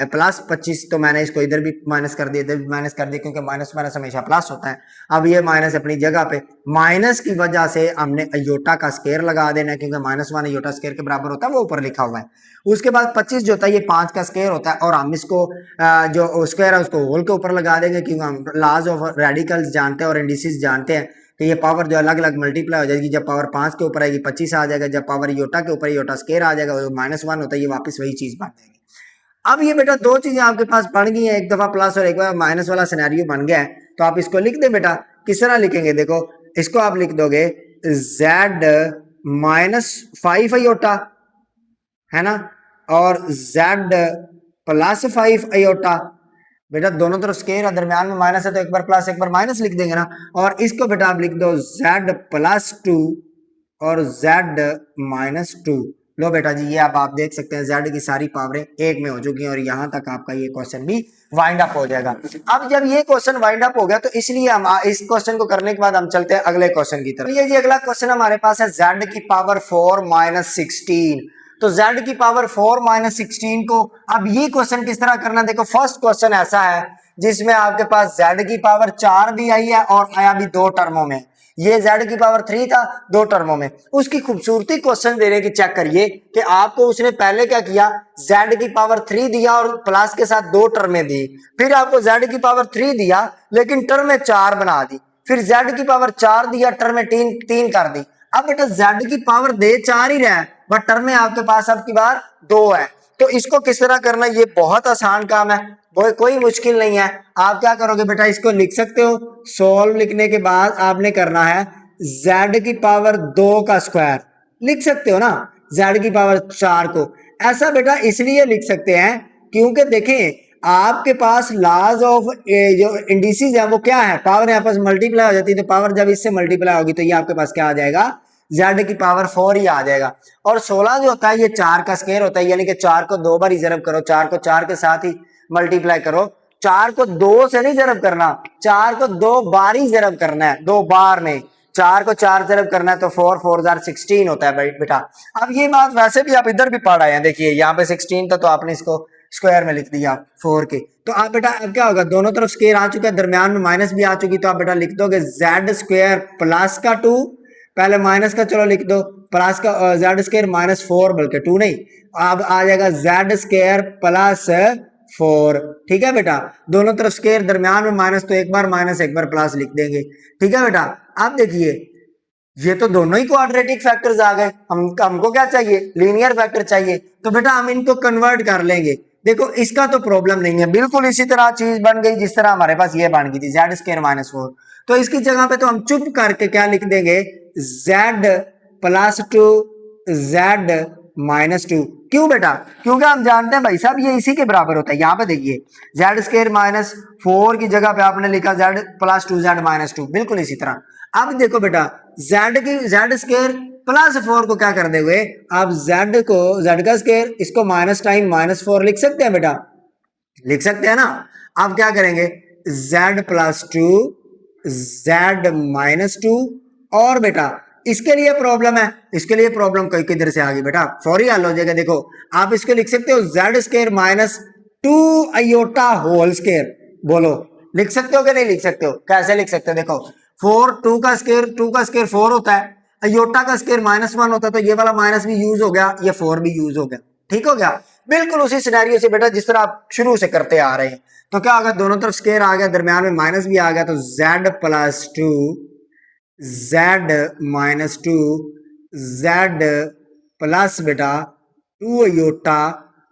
प्लस 25, तो मैंने इसको इधर भी माइनस कर दिया, इधर भी माइनस कर दिया, क्योंकि माइनस माइनस हमेशा प्लस होता है। अब ये माइनस अपनी जगह पे, माइनस की वजह से हमने अयोटा का स्क्वायर लगा देना है, क्योंकि -1 अयोटा स्क्वायर के बराबर होता है, वो ऊपर लिखा हुआ है। उसके बाद 25 जो होता है ये 5 का स्क्वायर होता है, और हम इसको जो स्क्वायर है उसको होल के ऊपर लगा देंगे, क्योंकि हम लॉज ऑफ रेडिकल्स जानते हैं और इंडिसेस जानते हैं कि ये पावर जो अलग अलग मल्टीप्लाई हो जाएगी। जब पावर 5 के ऊपर आएगी 25 आ जाएगा, जब पावर योटा के ऊपर योटा स्क्वायर आ जाएगा, -1 होता है, ये वापस वही चीज बन जाएगी। अब ये बेटा दो चीजें आपके पास बन गई हैं, एक दफा प्लस और एक बार माइनस वाला सिनेरियो बन गया है। तो आप इसको लिख दे बेटा। किस तरह लिखेंगे, देखो इसको आप लिख दोगे z माइनस 5 आयोटा, है ना, और z प्लस 5 आयोटा। बेटा दोनों तरफ स्केयर है, दरमियान में माइनस है तो एक बार प्लस एक बार माइनस लिख देंगे ना। और इसको बेटा आप लिख दो z प्लस 2 और z माइनस 2। लो बेटा जी, ये आप देख सकते हैं z की सारी पावरें एक में हो चुकी हैं और यहां तक आपका ये क्वेश्चन भी वाइंड अप हो जाएगा। अब जब ये क्वेश्चन वाइंड अप हो गया तो इसलिए हम इस क्वेश्चन को करने के बाद हम चलते हैं अगले क्वेश्चन की तरफ। ये जी अगला क्वेश्चन हमारे पास है z की पावर 4 माइनस 16। तो z की पावर 4 माइनस 16 को अब ये क्वेश्चन किस तरह करना, देखो फर्स्ट क्वेश्चन ऐसा है जिसमें आपके पास z की पावर 4 भी आई है और आया भी दो टर्मों में। ये z की पावर 3 था दो टर्मों में। उसकी खूबसूरती क्वेश्चन देने की चेक करिए कि आपको उसने पहले क्या किया, z की पावर 3 दिया और प्लस के साथ दो टर्में दी, फिर आपको z की पावर 3 दिया लेकिन टर्म में 4 बना दी, फिर z की पावर 4 दिया टर्म में 3 कर दी। अब बेटा z की पावर दे 4 ही रहा है बट टर्म में आपके पास अब की बार 2 है। तो इसको किस तरह करना, ये बहुत आसान काम है, कोई मुश्किल नहीं है। आप क्या करोगे बेटा, इसको लिख सकते हो, सोल्व लिखने के बाद आपने करना है z की पावर 2 का स्क्वायर, लिख सकते हो ना z की पावर 4 को। ऐसा बेटा इसलिए लिख सकते हैं क्योंकि देखें आपके पास लाज ऑफ जो इंडिसेस है वो क्या है, पावर यहाँ पास मल्टीप्लाई हो जाती है, तो पावर जब इससे मल्टीप्लाई होगी तो ये आपके पास क्या आ जाएगा, z की पावर 4 ही आ जाएगा। और 16 जो होता है ये 4 का स्क्वायर होता है, यानी कि 4 को 2 बार ही जरब करो, 4 को 4 के साथ ही मल्टीप्लाई करो। 4 को 2 से नहीं जरब करना, 4 को 2 बार ही जरब करना है, 2 बार में 4 को 4 जरब करना है तो 4 4 16 होता है बेटा। अब ये बात वैसे भी आप इधर भी पढ़ आए हैं, देखिए यहाँ पे 16 था तो आपने इसको स्क्वायर में लिख दिया 4 के। तो आप बेटा अब क्या होगा, दोनों तरफ स्क्वायर आ चुका है, दरमियान में माइनस भी आ चुकी, तो आप बेटा लिख दोगे z स्क्वायर प्लस का 2, पहले माइनस का चलो लिख दो, प्लस का z स्क्वायर माइनस 4 बल्कि 2 नहीं, अब आ जाएगा z स्क्वायर प्लस 4। ठीक है बेटा, दोनों तरफ स्क्वायर दरमियान में माइनस तो एक बार माइनस एक बार प्लस लिख देंगे। ठीक है बेटा, अब देखिए ये तो दोनों ही क्वाड्रेटिक फैक्टर्स आ गए, हमको क्या चाहिए, लीनियर फैक्टर चाहिए, तो बेटा हम इनको कन्वर्ट कर लेंगे। देखो इसका तो प्रॉब्लम नहीं है, बिल्कुल इसी तरह चीज बन गई जिस तरह हमारे पास ये बन गई थी z स्क्वायर माइनस 4। तो इसकी जगह पे तो हम चुप करके क्या लिख देंगे, z प्लस 2 z माइनस 2। क्यों बेटा, क्योंकि हम जानते हैं भाई साहब ये इसी के बराबर होता है। यहाँ पे देखिए z स्क्वायर माइनस 4 की जगह पे आपने लिखा z प्लस 2 z माइनस 2, बिल्कुल इसी तरह। अब देखो बेटा z स्क्वायर प्लस 4 को क्या कर दोगे आप, z को z का स्क्वायर इसको माइनस टाइम माइनस 4 लिख सकते हैं बेटा, लिख सकते हैं ना। अब क्या करेंगे z प्लस 2 z माइनस 2, और बेटा इसके लिए प्रॉब्लम है, इसके लिए प्रॉब्लम कई किधर से आ गई बेटा, फौरी हल हो जाएगा। देखो आप इसको लिख सकते हो z square minus 2 iota whole square, बोलो लिख सकते हो कि नहीं लिख सकते हो, कैसे लिख सकते हो, देखो 2 का स्क्वायर 4 होता है, आयोटा का स्क्वायर माइनस 1 होता है, तो ये वाला माइनस भी यूज हो गया, ये 4 भी यूज हो गया। ठीक हो गया, बिल्कुल उसी सिनेरियो से बेटा जिस तरह आप शुरू से करते आ रहे हैं। तो क्या होगा, दोनों तरफ स्क्वायर आ गया, दरमियान में माइनस भी आ गया, तो z plus 2 z minus 2 z plus बेटा 2 आयोटा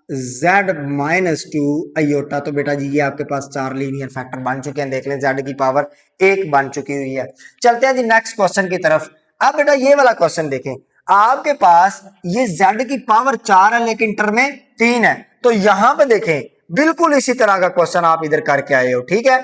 z माइनस 2 आयोटा। तो बेटा जी ये आपके पास 4 लीनियर फैक्टर बन चुके हैं, देख लें z की पावर 1 बन चुकी हुई है। चलते हैं जी नेक्स्ट क्वेश्चन की तरफ। अब बेटा ये वाला क्वेश्चन देखें, आपके पास ये z की पावर 4 है लेकिन टर्म में 3 है, तो यहां पे देखें बिल्कुल इसी तरह का क्वेश्चन आप इधर करके आए हो। ठीक है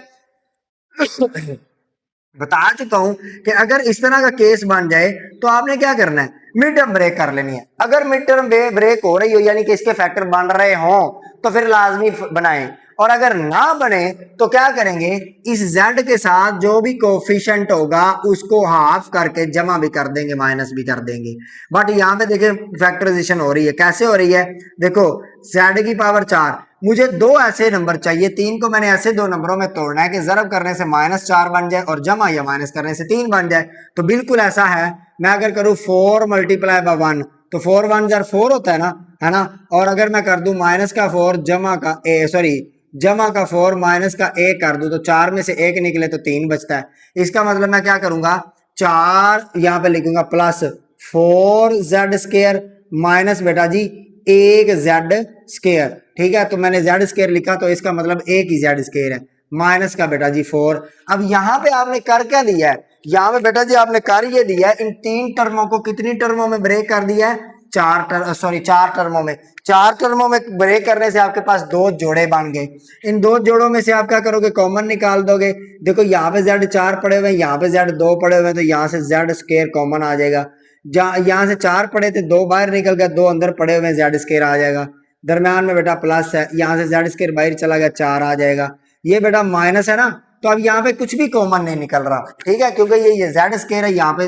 बता चुका हूं कि अगर इस तरह का केस बन जाए तो आपने क्या करना है, मिड टर्म ब्रेक कर लेनी है। अगर मिड टर्म ब्रेक हो रही हो यानी कि इसके फैक्टर बन रहे हो तो फिर लाजमी बनाएं, और अगर ना बने तो क्या करेंगे, इस z के साथ जो भी कोफिशिएंट होगा उसको हाफ करके जमा भी कर देंगे, माइनस भी कर देंगे। बट यहाँ पे देखें फैक्टराइजेशन हो रही है, कैसे हो रही है, देखो z की पावर 4, मुझे 2 ऐसे नंबर चाहिए, 3 को मैंने ऐसे 2 नंबरों में तोड़ना है कि जरब करने से -4 बन जाए और जमा या माइनस करने से 3 बन जाए। तो बिल्कुल ऐसा है, मैं अगर करूँ 4 मल्टीप्लाई बाय 1 तो 4 1 जार 4 होता है ना, और अगर मैं कर दूं माइनस का 4 जमा का जमा का 4 माइनस का 1 कर दूं तो 4 में से 1 निकले तो 3 बचता है। इसका मतलब मैं क्या करूंगा, 4 यहाँ पे लिखूंगा प्लस 4z स्क्वायर माइनस बेटा जी 1z स्क्वायर। ठीक है, तो मैंने z स्क्वायर लिखा तो इसका मतलब 1 ही z स्क्वायर है, माइनस का बेटा जी 4। अब यहाँ पे आपने कर क्या दिया है, यहाँ पे बेटा जी आपने कर ये दिया है, इन 3 टर्मों को कितनी टर्मों में ब्रेक कर दिया है, 4 टर्मों में। 4 टर्मों में ब्रेक करने से आपके पास 2 जोड़े बन गए। इन 2 जोड़ों में से आप क्या करोगे, कॉमन निकाल दोगे। देखो यहाँ पे z 4 पड़े हुए हैं, यहाँ पे z 2 पड़े हुए हैं, तो यहाँ से z स्क्वायर कॉमन आ जाएगा। यहाँ से 4 पड़े थे, 2 बाहर निकल गया, 2 अंदर पड़े हुए हैं, z स्क्वायर आ जाएगा। दरम्यान में बेटा प्लस है, यहाँ से z स्क्वायर बाहर चला गया, 4 आ जाएगा। ये बेटा माइनस है ना, तो अब यहाँ पे कुछ भी कॉमन नहीं निकल रहा, ठीक है, क्योंकि ये z स्क्वायर है, यहाँ पे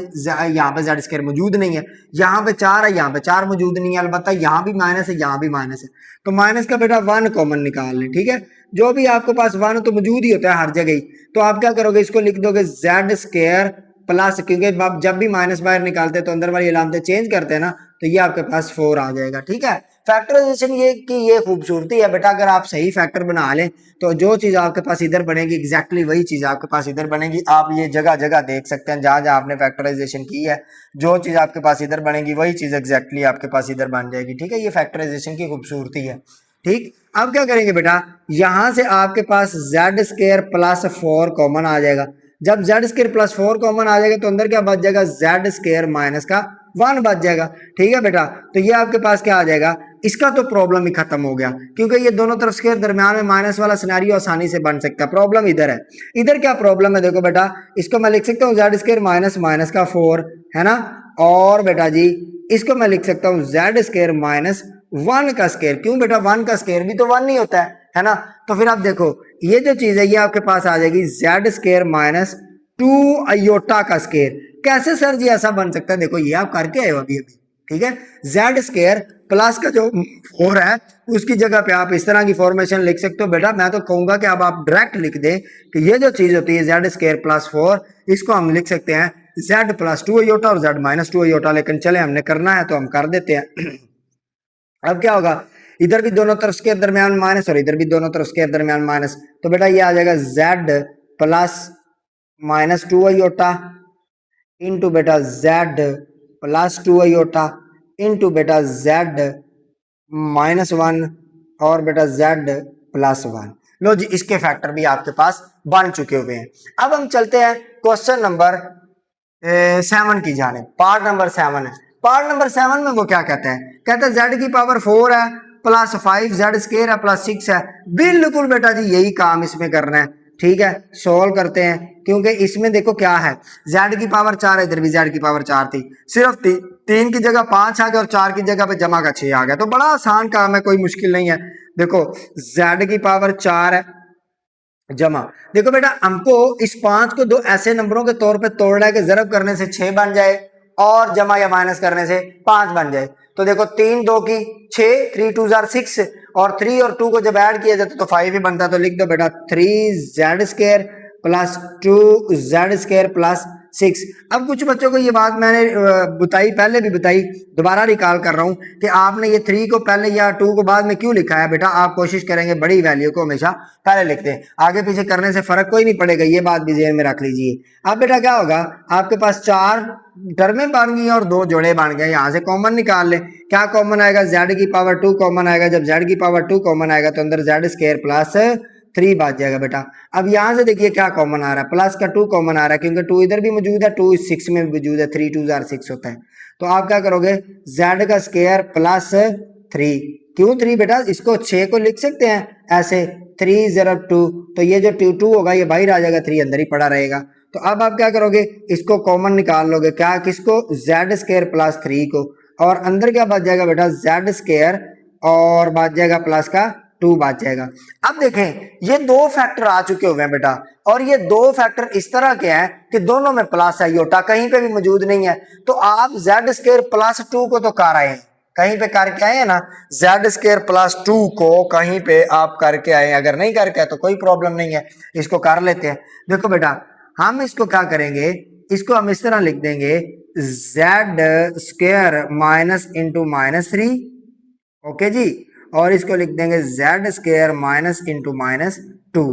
z स्क्वायर मौजूद नहीं है। यहाँ पे 4 है, यहाँ पे 4 मौजूद नहीं है, अलबत्ता यहाँ भी माइनस है, यहाँ भी माइनस है, तो माइनस का बेटा 1 कॉमन निकाल लें। ठीक है, जो भी आपके पास 1 तो मौजूद ही होता है हर जगह ही, तो आप क्या करोगे, इसको लिख दोगे z स्क्वायर प्लस, क्योंकि आप जब भी माइनस बाहर निकालते हैं तो अंदर वाली अलामतें चेंज करते हैं ना, तो ये आपके पास 4 आ जाएगा। ठीक है, फैक्टराइजेशन ये की ये खूबसूरती है बेटा, अगर आप सही फैक्टर बना लें तो जो चीज आपके पास इधर बनेगी एग्जैक्टली वही चीज आपके पास इधर बनेगी। आप ये जगह जगह देख सकते हैं, जहां जहां आपने फैक्टराइजेशन की है, जो चीज आपके पास इधर बनेगी वही चीज एग्जैक्टली आपके पास इधर बन जाएगी। ठीक है, ये फैक्टराइजेशन की खूबसूरती है। ठीक, अब क्या करेंगे बेटा, यहां से आपके पास z स्क्वायर प्लस 4 कॉमन आ जाएगा। जब z स्क्वायर प्लस 4 कॉमन आ जाएगा तो अंदर क्या बच जाएगा, z स्क्वायर माइनस का 1 बच जाएगा। ठीक है बेटा, तो ये आपके पास क्या आ जाएगा, इसका तो प्रॉब्लम ही खत्म हो गया, क्योंकि ये दोनों तरफ स्क्वायर दरमियान में माइनस वाला सिनेरियो आसानी से बन सकता है। प्रॉब्लम इधर है, इधर क्या प्रॉब्लम है, देखो बेटा, इसको मैं लिख सकता हूँ z स्क्वायर माइनस माइनस का 4, है ना, और बेटा जी इसको मैं लिख सकता हूँ z स्क्वायर माइनस 1 का स्क्वायर। क्यों बेटा, 1 का स्क्वायर भी तो 1 नहीं होता है ना। तो फिर आप देखो ये जो चीज है ये आपके पास आ जाएगी z स्क्वायर माइनस 2 अयोटा का स्क्वायर। कैसे सर जी ऐसा बन सकता है, देखो ये आप करके आए हो अभी अभी। ठीक है, जेड स्क्वायर प्लस का जो 4 है उसकी जगह पे आप इस तरह की फॉर्मेशन लिख सकते हो। बेटा मैं तो कहूंगा कि अब आप डायरेक्ट लिख दें कि ये जो चीज होती है जेड स्क्वायर प्लस 4, इसको हम लिख सकते हैं जेड प्लस 2 अयोटा और जेड माइनस 2 अयोटा। लेकिन चले हमने करना है तो हम कर देते हैं। अब क्या होगा, इधर भी दोनों तरफ स्क्वायर दरमियान माइनस और इधर भी दोनों तरफ स्क्वायर दरमियान माइनस, तो बेटा ये आ जाएगा Z plus minus 2 iota into बेटा जेड प्लस 2 अयोटा इंटू बेटा जेड माइनस 1 और बेटा जेड प्लस 1। लो जी, इसके फैक्टर भी आपके पास बन चुके हुए हैं। अब हम चलते हैं क्वेश्चन नंबर 7 की जाने। पार्ट नंबर 7 है। पार्ट नंबर 7 में वो क्या कहता है, कहता है जेड की पावर 4 है प्लस 5 जेड स्क्वायर है प्लस 6 है। बिल्कुल बेटा जी यही काम इसमें करना है। ठीक है, सोल्व करते हैं, क्योंकि इसमें देखो क्या है, z की पावर 4 है, इधर भी z की पावर 4 थी, सिर्फ 3 की जगह 5 आ गया और 4 की जगह पे जमा का 6 आ गया, तो बड़ा आसान काम है, कोई मुश्किल नहीं है। देखो z की पावर 4 है जमा, देखो बेटा हमको इस 5 को 2 ऐसे नंबरों के तौर पे तोड़ना है कि जरब करने से 6 बन जाए और जमा या माइनस करने से 5 बन जाए। तो देखो 3 2 की 6, 3 2 जार 6 और 3 और 2 को जब ऐड किया जाता तो 5 ही बनता, तो लिख दो बेटा 3z square plus 2z square plus 6। अब कुछ बच्चों को ये बात मैंने बताई, पहले भी बताई, दोबारा रिकॉल कर रहा हूं कि आपने ये 3 को पहले या 2 को बाद में क्यों लिखा है। बेटा आप कोशिश करेंगे बड़ी वैल्यू को हमेशा पहले लिखते हैं, आगे पीछे करने से फर्क कोई नहीं पड़ेगा, ये बात भी ज़हन में रख लीजिए। अब बेटा क्या होगा, आपके पास 4 टर्में बन गई और 2 जोड़े बन गए, यहाँ से कॉमन निकाल ले। क्या कॉमन आएगा, z की पावर 2 कॉमन आएगा। जब z की पावर 2 कॉमन आएगा तो अंदर z स्क्वायर प्लस 3 बात जाएगा बेटा। अब यहाँ से देखिए क्या कॉमन आ रहा है, प्लस का 2 कॉमन आ रहा है, क्योंकि 2 इधर भी मौजूद है, 2 इस 6 में भी मौजूद है, 3 2 जार 6 होता है। तो आप क्या करोगे, z का स्क्वायर प्लस 3। क्यों 3 बेटा, इसको 6 को लिख सकते हैं ऐसे 3 0 2, तो ये जो 2 होगा ये बाहर आ जाएगा, 3 अंदर ही पड़ा रहेगा। तो अब आप क्या करोगे, इसको कॉमन निकाल लोगे, क्या, किसको, z स्क्वायर प्लस 3 को, और अंदर क्या बच जाएगा बेटा, z स्क्वायर और बच जाएगा प्लस का 2 बच जाएगा। अब देखें ये 2 फैक्टर आ चुके हुए हैं बेटा, और ये 2 फैक्टर इस तरह के हैं कि दोनों में प्लस है, योटा कहीं पे भी मौजूद नहीं है। तो आप z स्क्वायर प्लस 2 को तो कर आए हैं, कहीं पे करके आए हैं ना, z स्क्वायर प्लस 2 को कहीं पे आप करके आए, अगर नहीं करके आए तो कोई प्रॉब्लम नहीं है, इसको कर लेते हैं। देखो बेटा हम इसको क्या करेंगे, इसको हम इस तरह लिख देंगे z square minus into minus 3, okay जी, और इसको लिख देंगे z square minus into minus 2।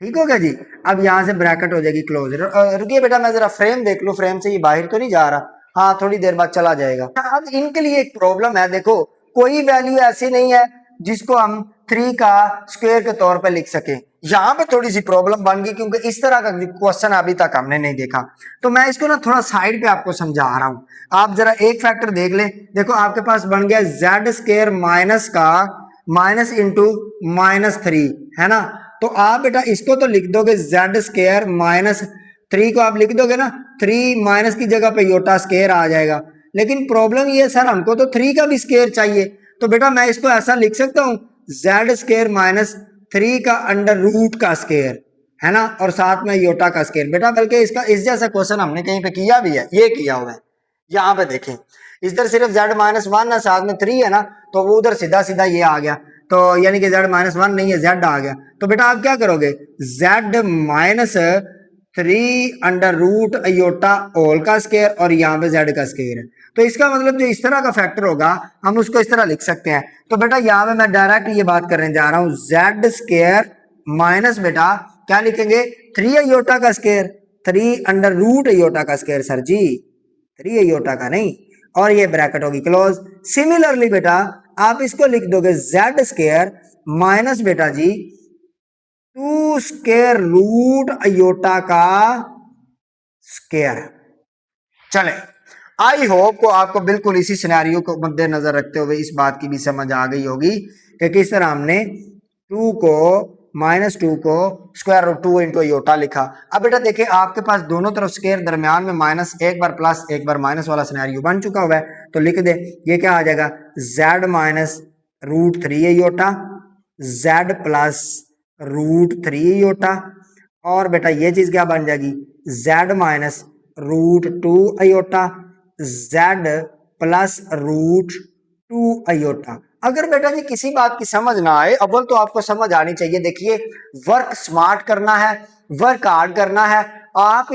ठीक हो गया जी। अब यहां से ब्रैकेट हो जाएगी क्लोज। रुकिए बेटा मैं जरा फ्रेम देख लूं, फ्रेम से ये बाहर तो नहीं जा रहा, हाँ थोड़ी देर बाद चला जाएगा। अब इनके लिए एक प्रॉब्लम है, देखो कोई वैल्यू ऐसी नहीं है जिसको हम 3 का स्क्वायर के तौर पे लिख सके। यहाँ पे थोड़ी सी प्रॉब्लम बन गई क्योंकि इस तरह का क्वेश्चन अभी तक हमने नहीं देखा, तो मैं इसको ना थोड़ा साइड पे आपको समझा रहा हूँ। आप जरा एक फैक्टर देख ले, देखो आपके पास बन गया जेड स्क्वायर माइनस का माइनस इंटू -3 है ना। तो आप बेटा इसको तो लिख दोगे जेड स्क्वायर -3 को आप लिख दोगे ना, 3 माइनस की जगह पे योटा स्क्वायर आ जाएगा। लेकिन प्रॉब्लम ये सर हमको तो 3 का भी स्क्वायर चाहिए, तो बेटा मैं इसको ऐसा लिख सकता हूँ जेड स्क्वायर -3 का अंडर रूट का स्क्वायर है ना, और साथ में योटा का स्क्वायर। बेटा बल्कि इसका इस जैसा क्वेश्चन हमने कहीं पे किया भी है, ये किया हुआ है। यहाँ पे देखें इधर सिर्फ z-1 है, साथ में 3 है ना, तो वो उधर सीधा सीधा ये आ गया, तो यानी कि z-1 नहीं है, z आ गया। तो बेटा आप क्या करोगे, z-3 under root iota whole का स्क्वायर और यहाँ पे z का स्क्वायर है। तो इसका मतलब जो इस तरह का फैक्टर होगा हम उसको इस तरह लिख सकते हैं। तो बेटा यहाँ पे मैं डायरेक्ट ये बात करने जा रहा हूँ, z स्क्वायर माइनस बेटा क्या लिखेंगे 3 अयोटा का स्क्वायर, 3 अंडर रूट अयोटा का स्क्वायर सर जी, 3 अयोटा का नहीं, और ये ब्रैकेट होगी क्लोज। सिमिलरली बेटा आप इसको लिख दोगे जेड स्क्वायर माइनस बेटा जी 2 स्क्वायर रूट अयोटा का स्क्वायर। चले, आई होप को आपको बिल्कुल इसी सिनेरियो को मद्देनजर रखते हुए इस बात की भी समझ आ गई होगी कि किस तरह हमने 2 को -2 को स्क्वायर रूट 2 इंटू अयोटा लिखा। अब बेटा देखिए आपके पास दोनों तरफ स्क्वायर, दरमियान में माइनस, एक बार प्लस एक बार माइनस वाला सिनेरियो बन चुका हुआ है, तो लिख दे ये क्या आ जाएगा z minus root 3 iota, z plus root 3 iota, और बेटा ये चीज क्या बन जाएगी z minus root 2 iota, z plus root 2 iota. अगर बेटा जी किसी बात की समझ ना आए, अव्वल तो आपको समझ आनी चाहिए। देखिए वर्क स्मार्ट करना है, वर्क हार्ड करना है। आप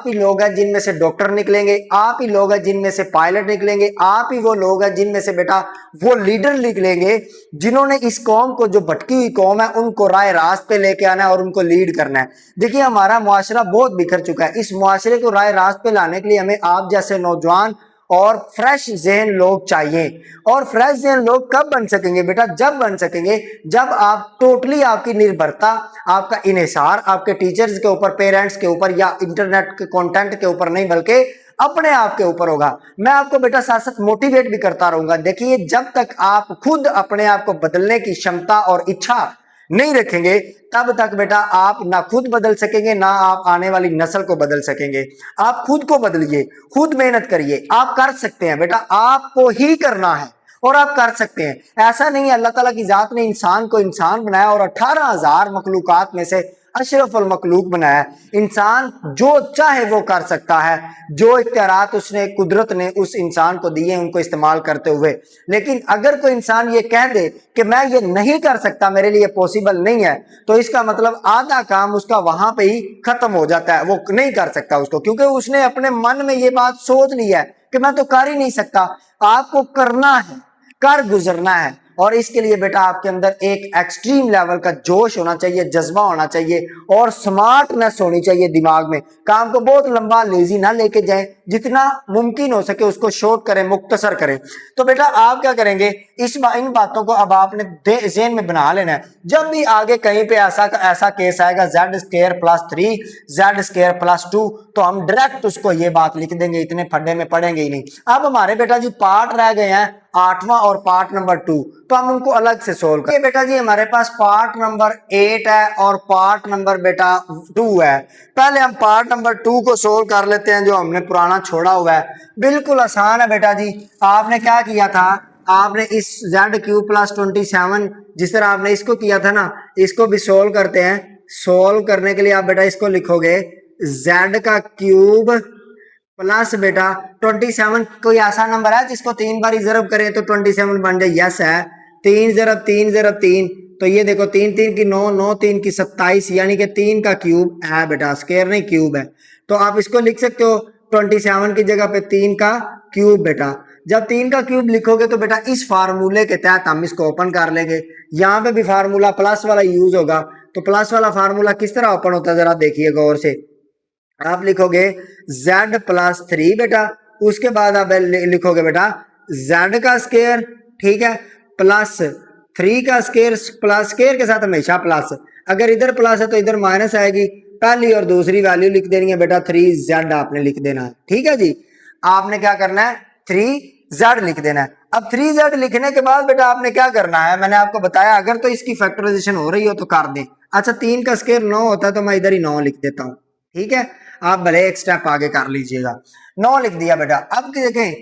ही लोग हैं जिनमें से डॉक्टर निकलेंगे, आप ही लोग हैं जिनमें से पायलट निकलेंगे, आप ही वो लोग हैं जिनमें से बेटा वो लीडर निकलेंगे जिन्होंने इस कौम को, जो भटकी हुई कौम है, उनको राह रास्त पे लेके आना है और उनको लीड करना है। देखिए हमारा मुआशरा बहुत बिखर चुका है, इस मुआशरे को राह रास्त पे लाने के लिए हमें आप जैसे नौजवान और फ्रेश जहन लोग चाहिए। और फ्रेश जहन लोग कब बन सकेंगे बेटा, जब बन सकेंगे जब आप टोटली आपकी निर्भरता, आपका इन्हिसार आपके टीचर्स के ऊपर, पेरेंट्स के ऊपर या इंटरनेट के कंटेंट के ऊपर नहीं, बल्कि अपने आप के ऊपर होगा। मैं आपको बेटा साथ साथ मोटिवेट भी करता रहूंगा। देखिए जब तक आप खुद अपने आप को बदलने की क्षमता और इच्छा नहीं रखेंगे तब तक बेटा आप ना खुद बदल सकेंगे, ना आप आने वाली नस्ल को बदल सकेंगे। आप खुद को बदलिए, खुद मेहनत करिए, आप कर सकते हैं बेटा, आपको ही करना है और आप कर सकते हैं। ऐसा नहीं है, अल्लाह ताला की जात ने इंसान को इंसान बनाया और 18,000 मखलूकात में से अशरफुल मखलूक बनाया। इंसान जो चाहे वो कर सकता है, जो इख्तियारात उसने, कुदरत ने उस इंसान को दिए उनको इस्तेमाल करते हुए। लेकिन अगर कोई इंसान ये कह दे कि मैं ये नहीं कर सकता, मेरे लिए पॉसिबल नहीं है, तो इसका मतलब आधा काम उसका वहां पे ही खत्म हो जाता है। वो नहीं कर सकता उसको, क्योंकि उसने अपने मन में ये बात सोच ली है कि मैं तो कर ही नहीं सकता। आपको करना है, कर गुजरना है, और इसके लिए बेटा आपके अंदर एक एक्सट्रीम लेवल का जोश होना चाहिए, जज्बा होना चाहिए और स्मार्टनेस होनी चाहिए दिमाग में। काम को बहुत लंबा लेजी ना लेके जाए, जितना मुमकिन हो सके उसको शॉर्ट करें, मुख्तसर करें। तो बेटा आप क्या करेंगे, इन बातों को अब आपने ज़हन में बना लेना है। जब भी आगे कहीं पे ऐसा केस आएगा Z square plus 3 Z square plus 2, तो हम डायरेक्ट उसको ये बात लिख देंगे, इतने फड्डे में पढ़ेंगे ही नहीं। अब हमारे बेटा जी पार्ट रह गए हैं 8वां और पार्ट नंबर 2, तो हम उनको अलग से सोल्व करें। बेटा जी हमारे पास पार्ट नंबर 8 है और पार्ट नंबर बेटा 2 है। पहले हम पार्ट नंबर 2 को सोल्व कर लेते हैं, जो हमने पुराना छोड़ा हुआ है। बिल्कुल आसान है बेटा जी। आपने क्या किया था, आपने इस z³ प्लस 27 जिस तरह आपने इसको किया था ना, इसको भी सोल्व करते हैं। सोल्व करने के लिए आप बेटा इसको लिखोगे z का क्यूब प्लस बेटा 27। कोई ऐसा नंबर है जिसको 3 बार जरब करें तो 27 बन जाए? यस है। 3 ज़रब 3 ज़रब 3, तो ये देखो 3 3 की 9, 9 3 की 27, यानी कि 3 का क्यूब है बेटा, स्क्वायर नहीं क्यूब है। तो आप इसको लिख सकते हो 27 की जगह पे 3 का क्यूब बेटा। जब 3 का क्यूब लिखोगे तो बेटा इस फार्मूले के तहत हम इसको ओपन कर लेंगे। यहाँ पे भी फार्मूला प्लस वाला यूज होगा, तो प्लस वाला फार्मूला किस तरह ओपन होता है जरा देखिए गौर से। आप लिखोगे z प्लस 3 बेटा, उसके बाद आप लिखोगे बेटा z का स्क्वायर, ठीक है, प्लस 3 का स्केयर प्लस, स्केयर के साथ हमेशा प्लस, अगर इधर प्लस है तो इधर माइनस आएगी। पहली और दूसरी वैल्यू लिख देनी है बेटा, 3z आपने लिख देना है। ठीक है जी, आपने क्या करना है, 3z लिख देना है। अब 3z लिखने के बाद बेटा आपने क्या करना है, मैंने आपको बताया अगर तो इसकी फैक्टराइजेशन हो रही हो तो कर दें। अच्छा 3 का स्केयर 9 होता है तो मैं इधर ही 9 लिख देता हूं। ठीक है, आप भले एक स्टेप आगे कर लीजिएगा। 9 लिख दिया बेटा। अब देखें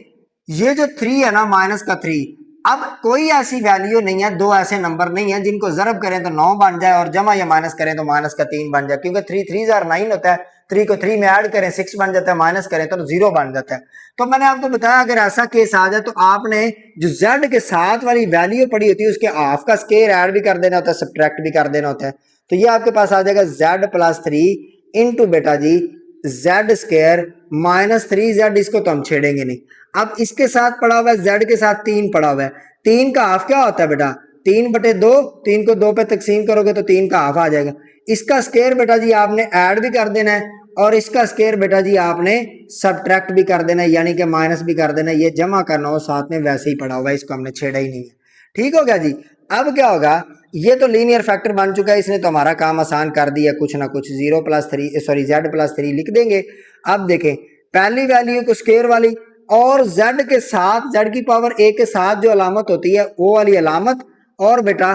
ये जो 3 है ना, माइनस का 3, अब कोई ऐसी वैल्यू नहीं है, दो ऐसे नंबर नहीं है जिनको जरब करें तो 9 बन जाए और जमा या माइनस करें तो माइनस का 3 बन जाए, क्योंकि 3 3 जार 9 होता है, 3 को 3 में ऐड करें 6 बन जाता है, माइनस करें तो 0 बन जाता है। तो मैंने आपको बताया अगर ऐसा केस आ जाए तो आपने जो z के साथ वाली वैल्यू पड़ी होती है उसके हाफ का स्केयर ऐड भी कर देना होता है, सब्ट्रैक्ट भी कर देना होता है। तो ये आपके पास आ जाएगा z प्लस 3 इंटू बेटा जी z स्केयर माइनस 3z, इसको तो हम छेड़ेंगे नहीं। अब इसके साथ पड़ा हुआ है, z के साथ 3 पड़ा हुआ है, 3 का हाफ क्या होता है बेटा, 3/2, 3 को 2 पे तकसीम करोगे तो 3 का हाफ आ जाएगा। इसका स्केयर बेटा जी आपने ऐड भी कर देना है और इसका स्केयर बेटा जी आपने सब्ट्रैक्ट भी कर देना है, यानी कि माइनस भी कर देना है। ये जमा करना हो साथ में वैसे ही पड़ा हुआ है, इसको हमने छेड़ा ही नहीं है। ठीक हो गया जी। अब क्या होगा, ये तो लीनियर फैक्टर बन चुका है, इसने तो हमारा काम आसान कर दिया, कुछ ना कुछ 0 प्लस 3 सॉरी z प्लस 3 लिख देंगे। अब देखें पहली वैल्यू को स्केयर वाली और z के साथ, z की पावर a के साथ जो अलामत होती है वो वाली अलामत, और बेटा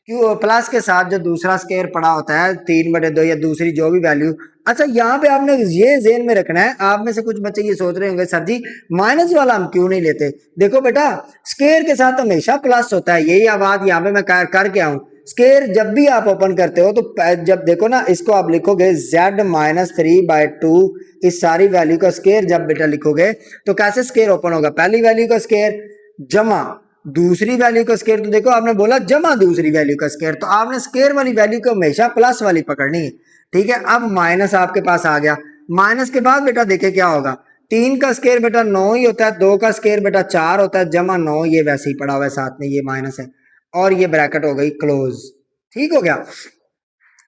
क्यों प्लस के साथ जो दूसरा स्केयर पड़ा होता है 3/2 या दूसरी जो भी वैल्यू। अच्छा यहाँ पे आपने ये ज़हन में रखना है, आप में से कुछ बच्चे ये सोच रहे होंगे सर जी माइनस वाला हम क्यों नहीं लेते। देखो बेटा स्केयर के साथ हमेशा प्लस होता है, यही आवाज यहाँ पे मैं करके आऊं। स्केयर जब भी आप ओपन करते हो तो जब देखो ना इसको आप लिखोगे z-3/2, इस सारी वैल्यू का स्केयर जब बेटा लिखोगे तो कैसे स्केयर ओपन होगा, पहली वैल्यू का स्केयर जमा दूसरी वैल्यू का स्केयर, तो देखो आपने बोला जमा दूसरी वैल्यू का स्केयर, तो आपने स्केयर वाली वैल्यू को हमेशा प्लस वाली पकड़नी है। ठीक है, अब माइनस आपके पास आ गया, माइनस के बाद बेटा देखे क्या होगा, 3 का स्केयर बेटा 9 ही होता है, 2 का स्केयर बेटा 4 होता है, जमा 9 ये वैसे ही पड़ा हुआ है साथ में, ये माइनस है और ये ब्रैकेट हो गई क्लोज। ठीक हो गया।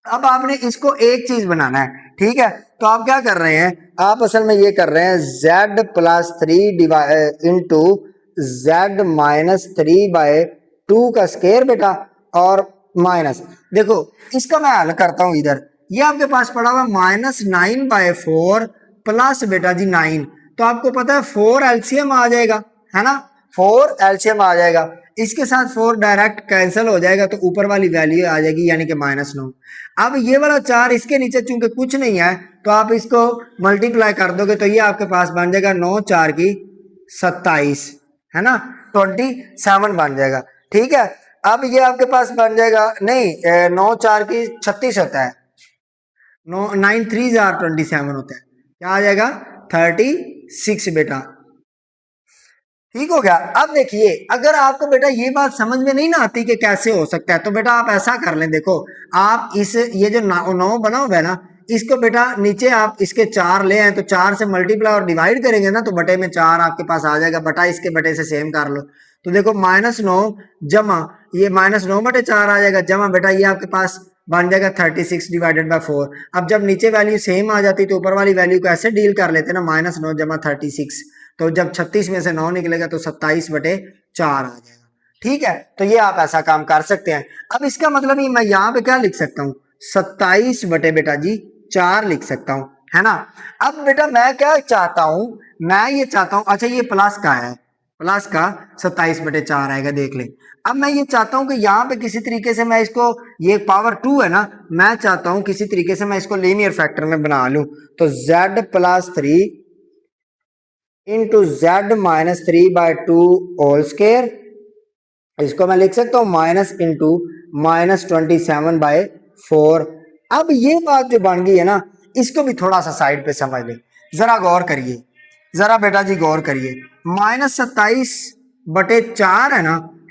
अब आपने इसको एक चीज बनाना है। ठीक है, तो आप क्या कर रहे हैं, आप असल में ये कर रहे हैं z plus 3 into z minus 3/2 का स्केयर बेटा और माइनस, देखो इसका मैं हल करता हूं। इधर ये आपके पास पड़ा हुआ -9/4 प्लस बेटा जी 9, तो आपको पता है 4 एलसीएम आ जाएगा, है ना, 4 एलसीएम आ जाएगा, इसके साथ 4 डायरेक्ट कैंसिल हो जाएगा तो ऊपर वाली वैल्यू आ जाएगी यानी कि -9। अब ये वाला 4 इसके नीचे चूंकि कुछ नहीं है तो आप इसको मल्टीप्लाई कर दोगे तो ये आपके पास बन जाएगा 9 4 की 27, है ना, 27 बन जाएगा। ठीक है, अब ये आपके पास बन जाएगा नहीं 9 4 की 36 होता है, 9 3 27 होता है, क्या आ जाएगा 36 बेटा। ठीक हो गया। अब देखिए अगर आपको बेटा ये बात समझ में नहीं ना आती कि कैसे हो सकता है तो बेटा आप ऐसा कर लें, देखो आप इस ये जो 9 बना हुआ है ना इसको बेटा नीचे आप इसके 4 ले आए तो 4 से मल्टीप्लाई और डिवाइड करेंगे ना तो बटे में 4 आपके पास आ जाएगा, बटा इसके बटे से सेम कर लो तो देखो -9 जमा ये -9/4 आ जाएगा, जमा बेटा ये आपके पास बन जाएगा 36 डिवाइडेड बाय 4। अब जब नीचे वैल्यू सेम आ जाती तो ऊपर वाली वैल्यू को ऐसे डील कर लेते ना, -9 जमा 36, तो जब 36 में से 9 निकलेगा तो 27/4 आ जाएगा। ठीक है, तो ये आप ऐसा काम कर सकते हैं। अब इसका मतलब ये मैं यहाँ पे क्या लिख सकता हूँ, 27 बटे बेटा जी 4 लिख सकता हूँ, है ना। अब बेटा मैं क्या चाहता हूँ, मैं ये चाहता हूँ, अच्छा ये प्लस का है, प्लस का 27/4 आएगा, देख ले। अब मैं ये चाहता हूँ कि यहाँ पे किसी तरीके से मैं इसको, ये पावर 2 है ना, मैं चाहता हूँ किसी तरीके से मैं इसको लीनियर फैक्टर में बना लूँ, तो z plus 3 into z minus 3/2 whole square, इसको मैं लिख सकता हूँ माइनस इंटू -27/4। अब ये बात जो बन गई है ना इसको भी थोड़ा सा साइड पे समझ लें, जरा गौर करिए, जरा बेटा जी गौर करिए, -27/4 है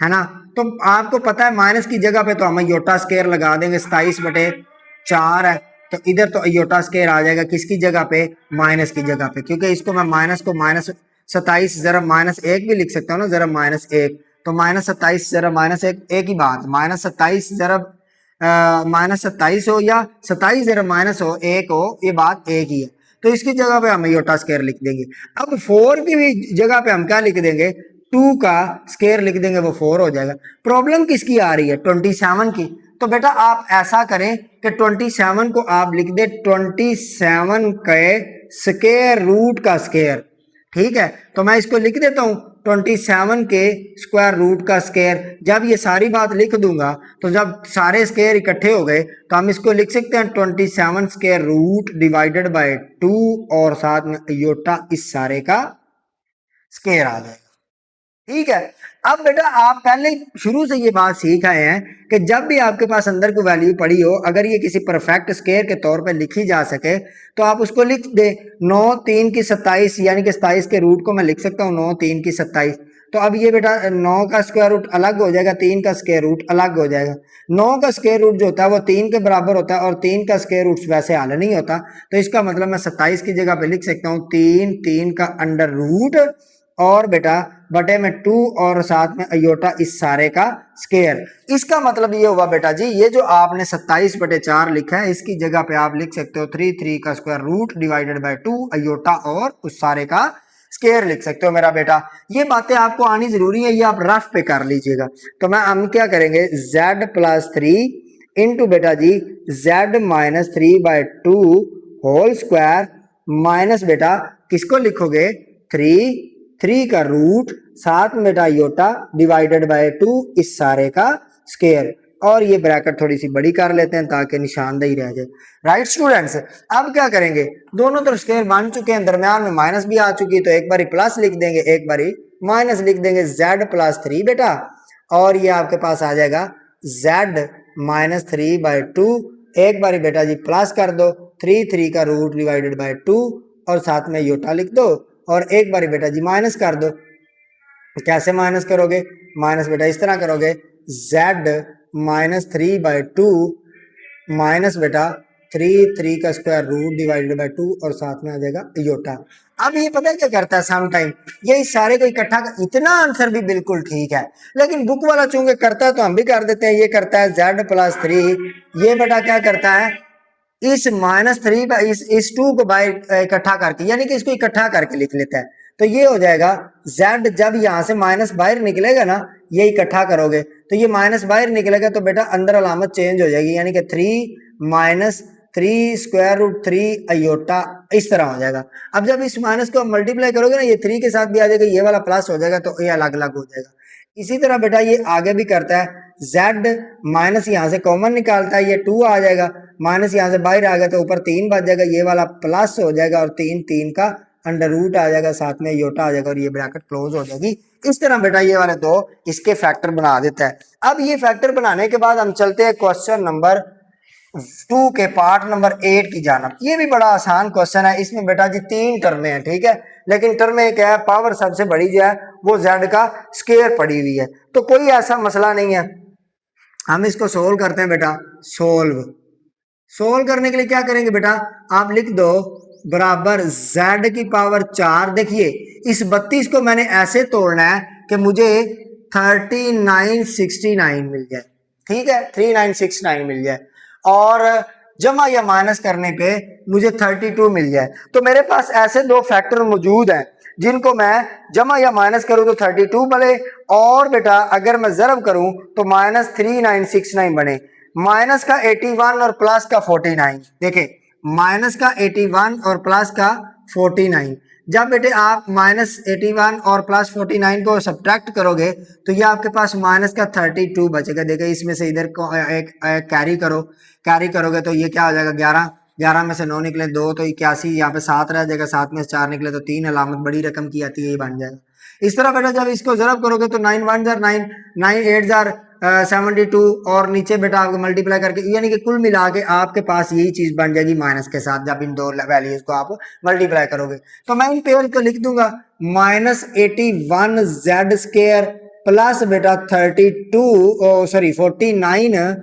ना, तो आपको पता है माइनस की जगह पे तो हम योटा स्केयर लगा देंगे, 27/4 है तो इधर तो योटा स्केयर आ जाएगा किसकी जगह पे, माइनस की जगह पे, क्योंकि इसको मैं माइनस को -27 जरा -1 भी लिख सकता हूँ ना, जरा -1, तो -27 जरा -1 एक ही बात, -27 जरा -27 हो या 27 जरा माइनस हो 1 हो, ये बात एक ही है, तो इसकी जगह पे हम योटा स्केयर लिख देंगे। अब 4 की भी जगह पे हम क्या लिख देंगे, 2 का स्क्वायर लिख देंगे वो 4 हो जाएगा। प्रॉब्लम किसकी आ रही है? 27 की। तो बेटा आप ऐसा करें कि 27 को आप लिख दे 27 के स्क्वायर रूट का स्क्वायर। ठीक है, तो मैं इसको लिख देता हूं 27 के स्क्वायर रूट का स्क्वायर। जब ये सारी बात लिख दूंगा तो जब सारे स्क्वायर इकट्ठे हो गए तो हम इसको लिख सकते हैं 27 स्क्वायर रूट डिवाइडेड बाय 2 और साथ में आयोटा इस सारे का स्क्वायर आ जाएगा। ठीक है, अब बेटा आप पहले शुरू से ये बात सीख आए हैं कि जब भी आपके पास अंदर कोई वैल्यू पड़ी हो, अगर ये किसी परफेक्ट स्क्वायर के तौर पे लिखी जा सके तो आप उसको लिख दे 9 3 की 27, यानी कि 27 के रूट को मैं लिख सकता हूँ 9 3 की 27। तो अब ये बेटा 9 का स्क्वायर रूट अलग हो जाएगा, 3 का स्क्वायर रूट अलग हो जाएगा। 9 का स्क्वायर रूट जो होता है वो 3 के बराबर होता है और 3 का स्क्वायर रूट वैसे हल नहीं होता, तो इसका मतलब मैं 27 की जगह पे लिख सकता हूँ 3 का अंडर रूट और बेटा बटे में 2 और साथ में अयोटा इस सारे का स्क्वायर। इसका मतलब ये हुआ बेटा जी, ये जो आपने 27/4 लिखा है इसकी जगह पे आप लिख सकते हो 3 का square root divided by 2 iota और उस सारे का स्क्वायर लिख सकते हो मेरा बेटा। ये बातें आपको आनी जरूरी है, ये आप रफ पे कर लीजिएगा। तो मैं हम क्या करेंगे z+3 इंटू बेटा जी z-3/2 होल स्क्वायर माइनस बेटा किसको लिखोगे 3 का रूट साथ में बेटा योटा डिवाइडेड बाय 2 इस सारे का स्क्वायर। और ये ब्रैकेट थोड़ी सी बड़ी कर लेते हैं ताकि निशानदेही रह जाए। राइट स्टूडेंट्स, अब क्या करेंगे, दोनों तरफ स्क्वायर बन चुके हैं, दरम्यान में माइनस भी आ चुकी है, तो एक बारी प्लस लिख देंगे एक बारी माइनस लिख देंगे z+3 बेटा, और ये आपके पास आ जाएगा z-3/2। एक बारी बेटा जी प्लस कर दो 3 का रूट डिवाइडेड बाय 2 और साथ में योटा लिख दो, और एक बारी बेटा जी माइनस कर दो। कैसे माइनस करोगे, माइनस बेटा इस तरह करोगे z-3/2 माइनस बेटा 3 का स्क्वायर रूट डिवाइडेड बाय 2 और साथ में आ जाएगा योटा। अब ये पता है क्या करता है, सम टाइम ये इस सारे को इकट्ठा इतना आंसर भी बिल्कुल ठीक है, लेकिन बुक वाला चूंकि करता है तो हम भी कर देते हैं। ये करता है z+3, ये बेटा क्या करता है इस -3 इस 2 को बाहर इकट्ठा करके, यानी कि इसको इकट्ठा करके लिख लेता है। तो ये हो जाएगा z, जब यहाँ से माइनस बाहर निकलेगा ना, ये इकट्ठा करोगे तो ये माइनस बाहर निकलेगा तो बेटा अंदर अलामत चेंज हो जाएगी, यानी कि 3 - 3 स्क्वायर रूट 3 अयोटा इस तरह हो जाएगा। अब जब इस माइनस को मल्टीप्लाई करोगे ना, ये 3 के साथ भी आ जाएगा, ये वाला प्लस हो जाएगा, तो ये अलग अलग हो जाएगा। इसी तरह बेटा ये आगे भी करता है, z माइनस यहाँ से कॉमन निकालता है, ये 2 आ जाएगा, माइनस यहाँ से बाहर आ गया तो ऊपर 3 बच जाएगा, ये वाला प्लस हो जाएगा और 3 का अंडर रूट आ जाएगा, साथ में योटा आ जाएगा और ये ब्रैकेट क्लोज हो जाएगी। इस तरह बेटा ये वाले दो इसके फैक्टर बना देता है। अब ये फैक्टर बनाने के बाद हम चलते हैं क्वेश्चन नंबर 2 के पार्ट नंबर 8 की जानब। ये भी बड़ा आसान क्वेश्चन है, इसमें बेटा जी 3 टर्में हैं, ठीक है, लेकिन टर्म एक है पावर सबसे बड़ी जो है वो z का स्क्वायर पड़ी हुई है, तो कोई ऐसा मसला नहीं है। हम इसको सोल्व करते हैं बेटा। सोल्व करने के लिए क्या करेंगे बेटा, आप लिख दो बराबर z की पावर 4। देखिए इस 32 को मैंने ऐसे तोड़ना है कि मुझे 3969 मिल जाए, ठीक है, 3969 मिल जाए, और जमा या माइनस करने पे मुझे 32 मिल जाए। तो मेरे पास ऐसे दो फैक्टर मौजूद हैं जिनको मैं जमा या माइनस करूं तो 32 बने, और बेटा अगर मैं ज़रब करूं तो -3969 बने। माइनस का 81 और प्लस का 49, देखें माइनस का 81 और प्लस का 49। जब बेटे आप -81 और प्लस 49 को सब्ट्रैक्ट करोगे तो ये आपके पास माइनस का 32 बचेगा। देखिए इसमें से इधर को एक कैरी करोगे तो ये क्या हो जाएगा 11 में से 9 निकले 2 तो 81, यहाँ पे 7 रह जाएगा, 7 में से 4 निकले तो 3, अलामत बड़ी रकम की आती है, ये बन जाएगा। इस तरह बेटा जब इसको ज़रब करोगे तो 9 1 जार 9, 9 8 जार 72 और नीचे बेटा आपको मल्टीप्लाई करके, यानी कि कुल मिला के आपके पास यही चीज बन जाएगी माइनस के साथ जब इन दो वैल्यूज को आप मल्टीप्लाई करोगे। तो मैं इन पेयर को लिख दूंगा -81 z स्क्वायर प्लस बेटा 49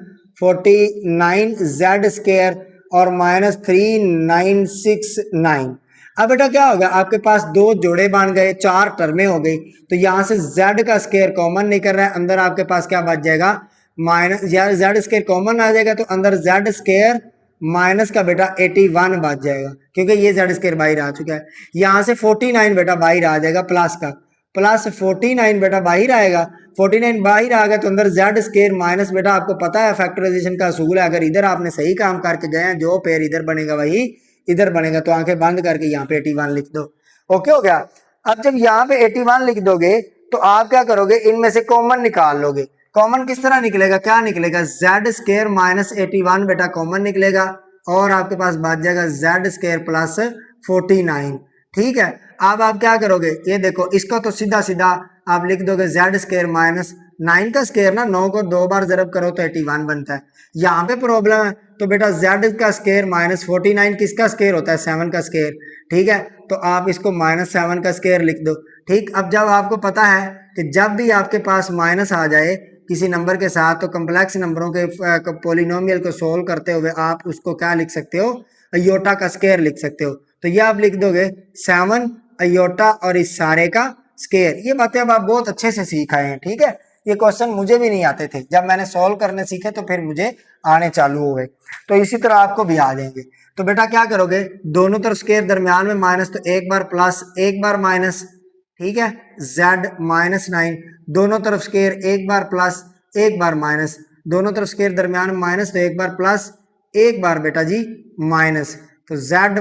z स्क्वायर और -3969। अब बेटा क्या होगा, आपके पास दो जोड़े बन गए, 4 टर्में हो गई, तो यहां से z का स्क्वायर कॉमन नहीं कर रहा है, अंदर आपके पास क्या बच जाएगा माइनस, यार z स्क्वायर कॉमन आ जाएगा तो अंदर z स्क्वायर माइनस का बेटा 81 बच जाएगा, क्योंकि ये z स्क्वायर बाहर आ चुका है। यहां से 49 बेटा बाहर आ जाएगा प्लस का, प्लस 49 बेटा बाहर आएगा, 49 बाहर आ गया तो अंदर जेड स्केयर माइनस, बेटा आपको पता है फैक्टराइजेशन का असूल है, अगर इधर आपने सही काम करके गए हैं जो पेयर इधर बनेगा वही इधर बनेगा, तो आंखें बंद करके यहाँ पे 81 लिख दो। ओके हो गया। अब जब यहाँ पे 81 लिख दोगे तो आप क्या करोगे, इनमें से कॉमन निकाल लोगे। कॉमन किस तरह निकलेगा, क्या निकलेगा, जेड स्केयर माइनस 81 बेटा कॉमन निकलेगा और आपके पास बच जाएगा जेड स्केयर प्लस 49। ठीक है, अब आप क्या करोगे, ये देखो इसका तो सीधा सीधा आप लिख दोगे जेड स्केयर माइनस 9 का स्केयर ना, 9 को 2 बार जरब करो तो 81 बनता है। यहाँ पे प्रॉब्लम है तो बेटा जेड का स्केयर माइनस 49 किसका स्केयर होता है, 7 का स्केयर। ठीक है, तो आप इसको -7 का स्केयर लिख दो। ठीक, अब जब आपको पता है कि जब भी आपके पास माइनस आ जाए किसी नंबर के साथ तो कम्प्लेक्स नंबरों के पॉलिनोमियल को सोल्व करते हुए आप उसको क्या लिख सकते हो, अयोटा का स्केयर लिख सकते हो। तो ये आप लिख दोगे 7 अयोटा और इस सारे का स्केयर। ये बातें अब आप बहुत अच्छे से सीख आए हैं। ठीक है, ये क्वेश्चन मुझे भी नहीं आते थे, जब मैंने सोल्व करने सीखे तो फिर मुझे आने चालू हो गए, तो इसी तरह आपको भी आ जाएंगे। तो बेटा क्या करोगे, दोनों तरफ स्केयर दरमियान में माइनस, तो एक बार प्लस एक बार माइनस। ठीक है, z -9, दोनों तरफ स्केयर एक बार प्लस एक बार माइनस, दोनों तरफ स्केयर दरमियान में माइनस तो एक बार प्लस एक बार बेटा जी माइनस, तो z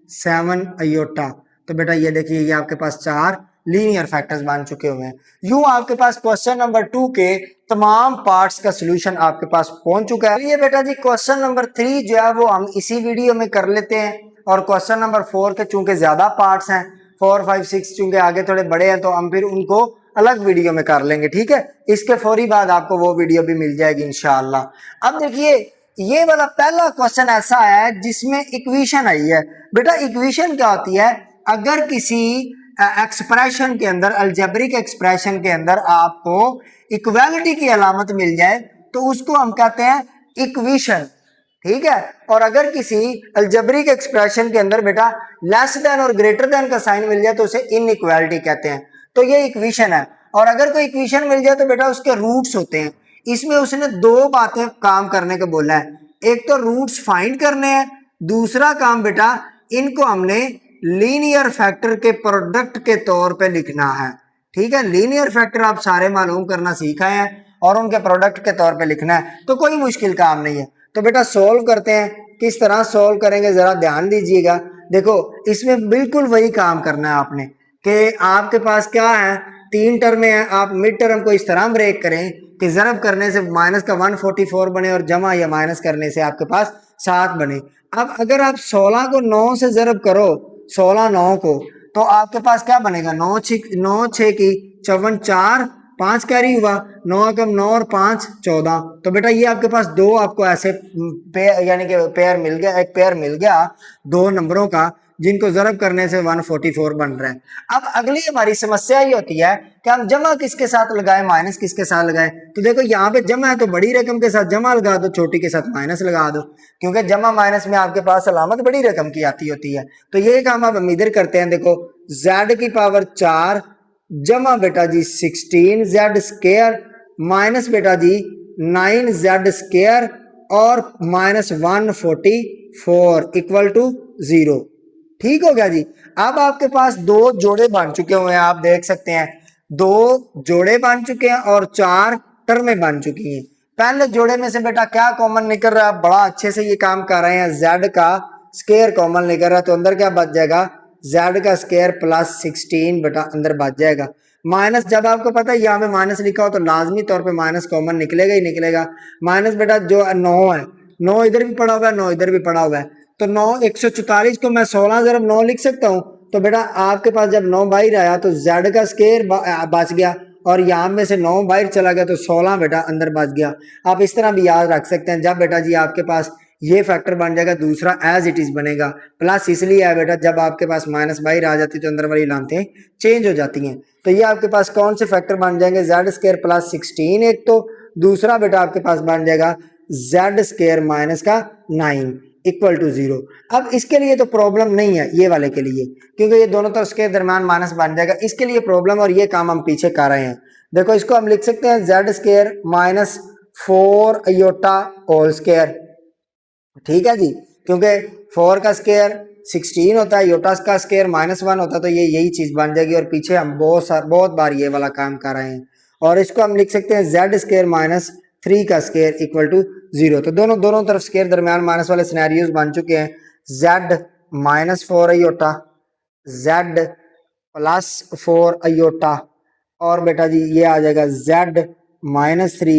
-7 अयोटा। तो बेटा ये देखिए ये आपके पास 4 लीनियर फैक्टर्स बन चुके हुए हैं। यूं आपके पास क्वेश्चन नंबर 2 के तमाम पार्ट्स का सॉल्यूशन आपके पास पहुंच चुका है। ये बेटा जी क्वेश्चन नंबर 3 जो है वो हम इसी वीडियो में कर लेते हैं, और क्वेश्चन नंबर 4 के चूंकि ज्यादा पार्ट्स हैं, 4, 5, 6 चूंकि आगे थोड़े बड़े हैं तो हम फिर उनको अलग वीडियो में कर लेंगे। ठीक है, इसके फौरी बाद आपको वो वीडियो भी मिल जाएगी इंशाअल्लाह। अब देखिए ये वाला पहला क्वेश्चन ऐसा आया है जिसमें इक्वेशन आई है। बेटा इक्वेशन क्या होती है, अगर किसी एक्सप्रेशन के अंदर, अलजेब्रिक एक्सप्रेशन के अंदर आपको इक्वालिटी की अलामत मिल जाए तो उसको हम कहते हैं इक्वेशन। ठीक है, और अगर किसी अलजेब्रिक एक्सप्रेशन के अंदर बेटा लेस देन और ग्रेटर देन का साइन मिल जाए तो उसे इनइक्वालिटी कहते हैं। तो ये इक्वेशन है, और अगर कोई इक्वेशन मिल जाए तो बेटा उसके रूट्स होते हैं। इसमें उसने 2 बातें काम करने को बोला है, एक तो रूट्स फाइंड करने हैं, दूसरा काम बेटा इनको हमने लीनियर फैक्टर के प्रोडक्ट के तौर पे लिखना है। ठीक है, लीनियर फैक्टर आप सारे मालूम करना सीखा है और उनके प्रोडक्ट के तौर पे लिखना है, तो कोई मुश्किल काम नहीं है। तो बेटा सोल्व करते हैं, किस तरह सोल्व करेंगे जरा ध्यान दीजिएगा। देखो इसमें बिल्कुल वही काम करना है आपने कि आपके पास क्या है, 3 टर्म है, आप मिड टर्म को इस तरह ब्रेक करें कि जरब करने से माइनस का 144 बने और जमा या माइनस करने से आपके पास 7 बने। अब अगर आप 16 को 9 से जरब करो, 16 9 को, तो आपके पास क्या बनेगा, 9 6 की 54, 4 5 कैरी हुआ, 9 कम 9 और 5 14। तो बेटा ये आपके पास 2 आपको ऐसे पेयर यानी कि पेयर मिल गया, एक पेयर मिल गया 2 नंबरों का जिनको जरब करने से 144 बन रहा है। अब अगली हमारी समस्या ये होती है कि हम जमा किसके साथ लगाए, माइनस किसके साथ लगाए। तो देखो यहाँ पे जमा है तो बड़ी रकम के साथ जमा लगा दो, छोटी के साथ माइनस लगा दो, क्योंकि जमा माइनस में आपके पास अलामत बड़ी रकम की आती होती है। तो ये काम अब हम इधर करते हैं। देखो z की पावर 4 जमा बेटा जी 16 z स्क्वायर माइनस बेटा जी 9 z स्क्वायर और माइनस 144 इक्वल टू 0। ठीक हो गया जी। अब आपके पास 2 जोड़े बन चुके हुए हैं, आप देख सकते हैं 2 जोड़े बन चुके हैं और 4 टर्में बन चुकी हैं। पहले जोड़े में से बेटा क्या कॉमन निकल रहा है, बड़ा अच्छे से ये काम कर रहे हैं, z का स्क्वायर कॉमन निकल रहा है, तो अंदर क्या बच जाएगा, z का स्क्वायर प्लस 16 बेटा अंदर बच जाएगा। माइनस जब आपको पता है यहाँ पे माइनस लिखा हो तो लाजमी तौर पे माइनस कॉमन निकलेगा ही निकलेगा। माइनस बेटा जो 9 है, 9 इधर भी पड़ा हुआ है, 9 इधर भी पड़ा हुआ है, तो 9 144 को मैं 16 जरब 9 लिख सकता हूँ। तो बेटा आपके पास जब 9 बाहर आया तो z का स्क्वायर बच गया और यहाँ में से 9 बाहर चला गया तो 16 बेटा अंदर बच गया। आप इस तरह भी याद रख सकते हैं, जब बेटा जी आपके पास ये फैक्टर बन जाएगा दूसरा एज इट इज बनेगा। प्लस इसलिए है बेटा जब आपके पास माइनस बाहर आ जाती तो अंदर वाली लानतें चेंज हो जाती हैं। तो ये आपके पास कौन से फैक्टर बन जाएंगे, z स्क्वायर प्लस 16 एक, तो दूसरा बेटा आपके पास बन जाएगा z स्क्वायर माइनस का 9 इक्वल टू 0। अब इसके लिए तो प्रॉब्लम नहीं है ये वाले के लिए, क्योंकि ये दोनों तरफ के दरम्यान माइनस बन जाएगा, इसके लिए प्रॉब्लम, और ये काम हम पीछे कर रहे हैं। देखो इसको हम लिख सकते हैं z square minus 4 iota whole square. ठीक है जी, क्योंकि 4 का स्क्वायर 16 होता है, योटा का स्क्वायर -1 होता है, तो ये यही चीज बन जाएगी। और पीछे हम बहुत बार ये वाला काम कर रहे हैं। और इसको हम लिख सकते हैं z² -3 का स्क्वायर इक्वल टू 0। तो दोनों तरफ स्क्वायर दरमियान माइनस वाले सिनेरियोज बन चुके हैं। z -4 अयोटा, z +4 अयोटा, और बेटा जी ये आ जाएगा z -3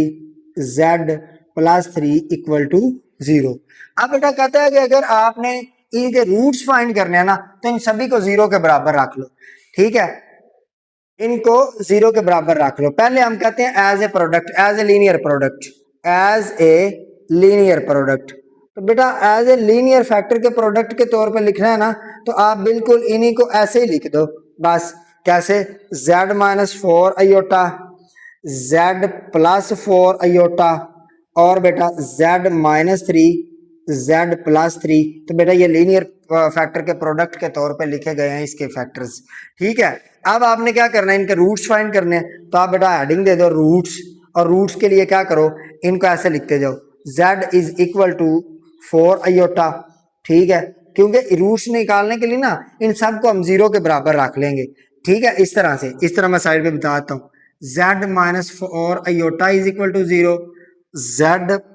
z +3 इक्वल टू 0। अब बेटा कहता है कि अगर आपने इनके रूट्स फाइंड करने हैं ना, तो इन सभी को 0 के बराबर रख लो। ठीक है, इनको 0 के बराबर रख लो। पहले हम कहते हैं as a product, as a linear product, as a linear product. तो बेटा एज ए लीनियर फैक्टर के प्रोडक्ट के तौर पे लिखना है ना, तो आप बिल्कुल इन्हीं को ऐसे ही लिख दो बस। कैसे? z -4 अयोटा, z +4 अयोटा, और बेटा z -3 z +3। तो बेटा ये लीनियर फैक्टर के प्रोडक्ट के तौर पे लिखे गए हैं इसके फैक्टर्स। ठीक है, अब आपने क्या करना है, इनके रूट्स फाइंड करने हैं। तो आप बेटा हेडिंग दे दो रूट्स, और रूट्स के लिए क्या करो, इनको ऐसे लिखते जाओ z = 4 अयोटा। ठीक है, क्योंकि रूट्स निकालने के लिए ना इन सब को हम 0 के बराबर रख लेंगे। ठीक है, इस तरह मैं साइड पे बताता हूँ। z -4 iota = 0, z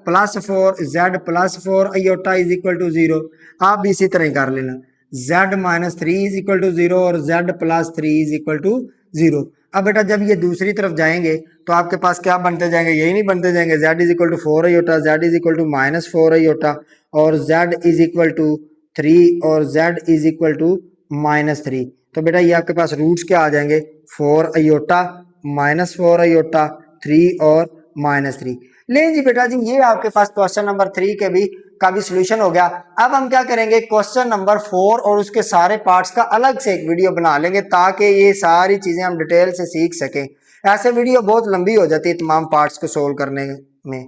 +4 iota = 0। आप भी इसी तरह ही कर लेना, z -3 = 0 और z +3 = 0। अब बेटा जब ये दूसरी तरफ जाएंगे तो आपके पास क्या बनते जाएंगे, यही नहीं बनते जाएंगे। z = 4 अयोटा, z = -4 अयोटा, और z = 3 और z = -3। तो बेटा ये आपके पास रूट्स क्या आ जाएंगे, 4 अयोटा, -4 अयोटा, 3 और -3। ले जी बेटा जी, ये आपके पास क्वेश्चन नंबर 3 के का भी सोल्यूशन हो गया। अब हम क्या करेंगे, क्वेश्चन नंबर 4 और उसके सारे पार्ट्स का अलग से एक वीडियो बना लेंगे, ताकि ये सारी चीजें हम डिटेल से सीख सकें। ऐसे वीडियो बहुत लंबी हो जाती है तमाम पार्ट्स को सोल्व करने में।